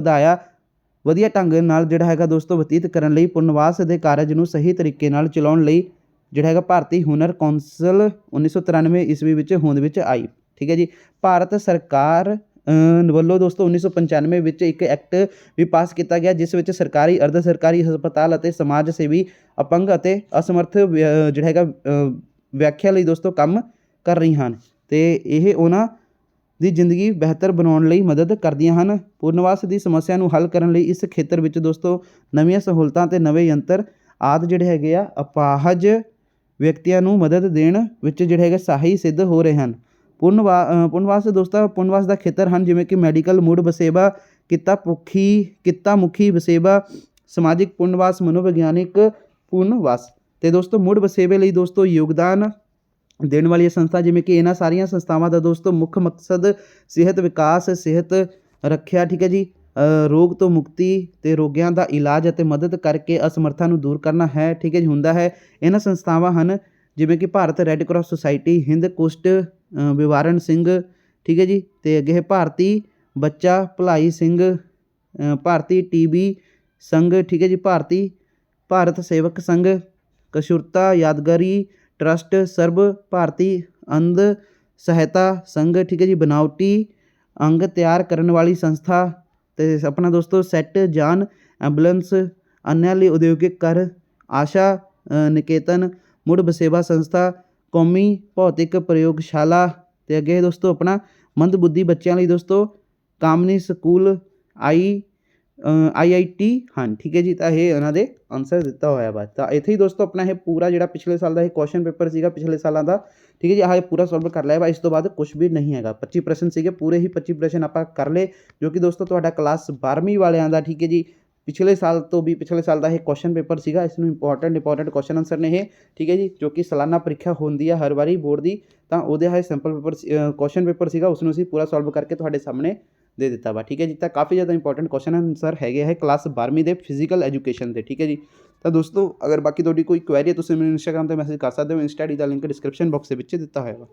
ਵਧੀਆ ਢੰਗ ਨਾਲ ਜਿਹੜਾ ਹੈਗਾ ਦੋਸਤੋ ਬਤੀਤ ਕਰਨ ਲਈ, ਪੁਨਰਵਾਸ ਦੇ ਕਾਰਜ ਨੂੰ ਸਹੀ ਤਰੀਕੇ ਨਾਲ ਚਲਾਉਣ ਲਈ ਜਿਹੜਾ ਹੈਗਾ ਭਾਰਤੀ ਹੁਨਰ ਕੌਂਸਲ 1993 ਈਸਵੀ ਵਿੱਚ ਹੋਂਦ ਵਿੱਚ ਆਈ। ਠੀਕ ਹੈ ਜੀ। ਭਾਰਤ ਸਰਕਾਰ ਵੱਲੋਂ ਦੋਸਤੋ 1995 ਵਿੱਚ ਇੱਕ ਐਕਟ ਵੀ ਪਾਸ ਕੀਤਾ ਗਿਆ, ਜਿਸ ਵਿੱਚ ਸਰਕਾਰੀ, ਅਰਧ ਸਰਕਾਰੀ ਹਸਪਤਾਲ ਅਤੇ ਸਮਾਜ ਸੇਵੀ ਅਪੰਗ ਅਤੇ ਅਸਮਰਥ ਜਿਹੜਾ ਹੈਗਾ ਵਿਆਖਿਆ ਲਈ ਦੋਸਤੋ ਕੰਮ ਕਰ ਰਹੀ ਹਨ ਅਤੇ ਇਹ ਉਹਨਾਂ ਦੀ ਜ਼ਿੰਦਗੀ ਬਿਹਤਰ ਬਣਾਉਣ ਲਈ ਮਦਦ ਕਰਦੀਆਂ ਹਨ। ਪੁਨਰਵਾਸ ਦੀ ਸਮੱਸਿਆ ਨੂੰ ਹੱਲ ਕਰਨ ਲਈ ਇਸ ਖੇਤਰ ਵਿੱਚ ਦੋਸਤੋ ਨਵੀਆਂ ਸਹੂਲਤਾਂ ਅਤੇ ਨਵੇਂ ਯੰਤਰ ਆਦਿ ਜਿਹੜੇ ਹੈਗੇ ਆ ਅਪਾਹਜ ਵਿਅਕਤੀਆਂ ਨੂੰ ਮਦਦ ਦੇਣ ਵਿੱਚ ਜਿਹੜੇ ਹੈਗੇ ਸਹਾਈ ਸਿੱਧ ਹੋ ਰਹੇ ਹਨ। ਪੁਨਰਵਾਸ ਦੋਸਤੋ ਪੁਨਰਵਾਸ ਦਾ ਖੇਤਰ ਹਨ ਜਿਵੇਂ ਕਿ ਮੈਡੀਕਲ ਮੁੜ ਵਸੇਵਾ, ਕਿੱਤਾ ਮੁਖੀ ਵਸੇਵਾ, ਸਮਾਜਿਕ ਪੁਨਰਵਾਸ, ਮਨੋਵਿਗਿਆਨਿਕ ਪੁਨਰਵਾਸ। ਤੇ ਦੋਸਤੋ ਮੁੜ ਵਸੇਵੇ ਲਈ ਦੋਸਤੋ ਯੋਗਦਾਨ ਦੇਣ ਵਾਲੀਆਂ ਸੰਸਥਾ ਜਿਵੇਂ ਕਿ ਇਹਨਾਂ ਸਾਰੀਆਂ ਸੰਸਥਾਵਾਂ ਦਾ ਦੋਸਤੋ ਮੁੱਖ ਮਕਸਦ ਸਿਹਤ ਵਿਕਾਸ, ਸਿਹਤ ਰੱਖਿਆ, ਠੀਕ ਹੈ ਜੀ, ਰੋਗ ਤੋਂ ਮੁਕਤੀ ਤੇ ਰੋਗੀਆਂ ਦਾ ਇਲਾਜ ਅਤੇ ਮਦਦ ਕਰਕੇ ਅਸਮਰਥਾ ਨੂੰ ਦੂਰ ਕਰਨਾ ਹੈ। ਠੀਕ ਹੈ ਜੀ, ਹੁੰਦਾ ਹੈ। ਇਹਨਾਂ ਸੰਸਥਾਵਾਂ ਹਨ ਜਿਵੇਂ ਕਿ Bharat red cross society, Hind Kusht Nivaran Sangh, ਠੀਕ ਹੈ ਜੀ, ਅਤੇ ਅੱਗੇ ਹੈ ਭਾਰਤੀ ਬੱਚਾ ਭਲਾਈ ਸਿੰਘ, ਭਾਰਤੀ TB ਸੰਘ, ਠੀਕ ਹੈ ਜੀ, ਭਾਰਤ ਸੇਵਕ ਸੰਘ, ਕਸ਼ੁਰਤਾ ਯਾਦਗਾਰੀ ਟਰੱਸਟ, ਸਰਬ ਭਾਰਤੀ ਅੰਧ ਸਹਾਇਤਾ ਸੰਘ, ਠੀਕ ਹੈ ਜੀ, ਬਨਾਵਟੀ ਅੰਗ ਤਿਆਰ ਕਰਨ ਵਾਲੀ ਸੰਸਥਾ ਅਤੇ ਆਪਣਾ ਦੋਸਤੋ ਸੈੱਟ ਜਾਨ ਐਂਬੂਲੈਂਸ, ਅੰਨ੍ਹਿਆਂ ਲਈ ਉਦਯੋਗਿਕ ਕਰ, ਆਸ਼ਾ ਨਿਕੇਤਨ, ਮੁੜ ਵਸੇਵਾ ਸੰਸਥਾ, ਕੌਮੀ ਭੌਤਿਕ ਪ੍ਰਯੋਗਸ਼ਾਲਾ ਅਤੇ ਅੱਗੇ ਦੋਸਤੋ ਆਪਣਾ ਮੰਦਬੁੱਧੀ ਬੱਚਿਆਂ ਲਈ ਦੋਸਤੋ ਕਾਮਨੀ ਸਕੂਲ, IIT ਹਨ। ਠੀਕ ਹੈ ਜੀ, ਤਾਂ ਇਹ ਉਹਨਾਂ ਦੇ ਆਨਸਰ ਦਿੱਤਾ ਹੋਇਆ ਵਾ। ਤਾਂ ਇੱਥੇ ਹੀ ਦੋਸਤੋ ਆਪਣਾ ਇਹ ਪੂਰਾ ਜਿਹੜਾ ਪਿਛਲੇ ਸਾਲ ਦਾ ਇਹ ਕੁਐਸਚਨ ਪੇਪਰ ਸੀਗਾ ਪਿਛਲੇ ਸਾਲਾਂ ਦਾ, ਠੀਕ ਹੈ ਜੀ, ਆਹ ਪੂਰਾ ਸੋਲਵ ਕਰ ਲਿਆ ਵਾ। ਇਸ ਤੋਂ ਬਾਅਦ ਕੁਛ ਵੀ ਨਹੀਂ ਹੈਗਾ। 25 ਪ੍ਰਸ਼ਨ ਸੀਗੇ, ਪੂਰੇ ਹੀ 25 ਪ੍ਰਸ਼ਨ ਆਪਾਂ ਕਰ ਲਏ, ਜੋ ਕਿ ਦੋਸਤੋ ਤੁਹਾਡਾ ਕਲਾਸ 12ਵੀਂ ਵਾਲਿਆਂ ਦਾ, ਠੀਕ ਹੈ ਜੀ, ਪਿਛਲੇ ਸਾਲ ਦਾ ਇਹ ਕੁਐਸਚਨ ਪੇਪਰ ਸੀਗਾ। ਇਸ ਨੂੰ ਇੰਪੋਰਟੈਂਟ ਕੁਐਸਚਨ ਆਨਸਰ ਨੇ ਇਹ, ਠੀਕ ਹੈ ਜੀ, ਜੋ ਕਿ ਸਾਲਾਨਾ ਪ੍ਰੀਖਿਆ ਹੁੰਦੀ ਆ ਹਰ ਵਾਰੀ ਬੋਰਡ ਦੀ, ਤਾਂ ਉਹਦੇ ਇਹ ਸਿੰਪਲ ਪੇਪਰ ਕੁਐਸਚਨ ਪੇਪਰ ਸੀਗਾ, ਉਸ ਨੂੰ ਅਸੀਂ ਪੂਰਾ ਸੋਲਵ ਕਰਕੇ ਤੁਹਾਡੇ ਸਾਹਮਣੇ ਦੇ ਦਿੱਤਾ ਵਾ। ਠੀਕ ਹੈ ਜੀ, ਤਾਂ ਕਾਫੀ ਜ਼ਿਆਦਾ ਇੰਪੋਰਟੈਂਟ ਕੁਐਸਚਨ ਆਨਸਰ ਹੈਗੇ ਹੈ ਕਲਾਸ 12ਵੀਂ ਦੇ ਫਿਜ਼ੀਕਲ ਐਜੂਕੇਸ਼ਨ ਦੇ। ਠੀਕ ਹੈ ਜੀ, ਤਾਂ ਦੋਸਤੋ ਅਗਰ ਬਾਕੀ ਤੁਹਾਡੀ ਕੋਈ ਕੁਐਰੀ ਹੈ ਤੁਸੀਂ ਮੈਨੂੰ ਇੰਸਟਾਗ੍ਰਾਮ 'ਤੇ ਮੈਸੇਜ ਕਰ ਸਕਦੇ ਹੋ। ਇੰਸਟਾ ਆਈਡੀ ਦਾ ਲਿੰਕ ਡਿਸਕ੍ਰਿਪਸ਼ਨ ਬਾਕਸ ਦੇ ਵਿੱਚ ਦਿੱਤਾ ਹੋਇਆ ਵਾ।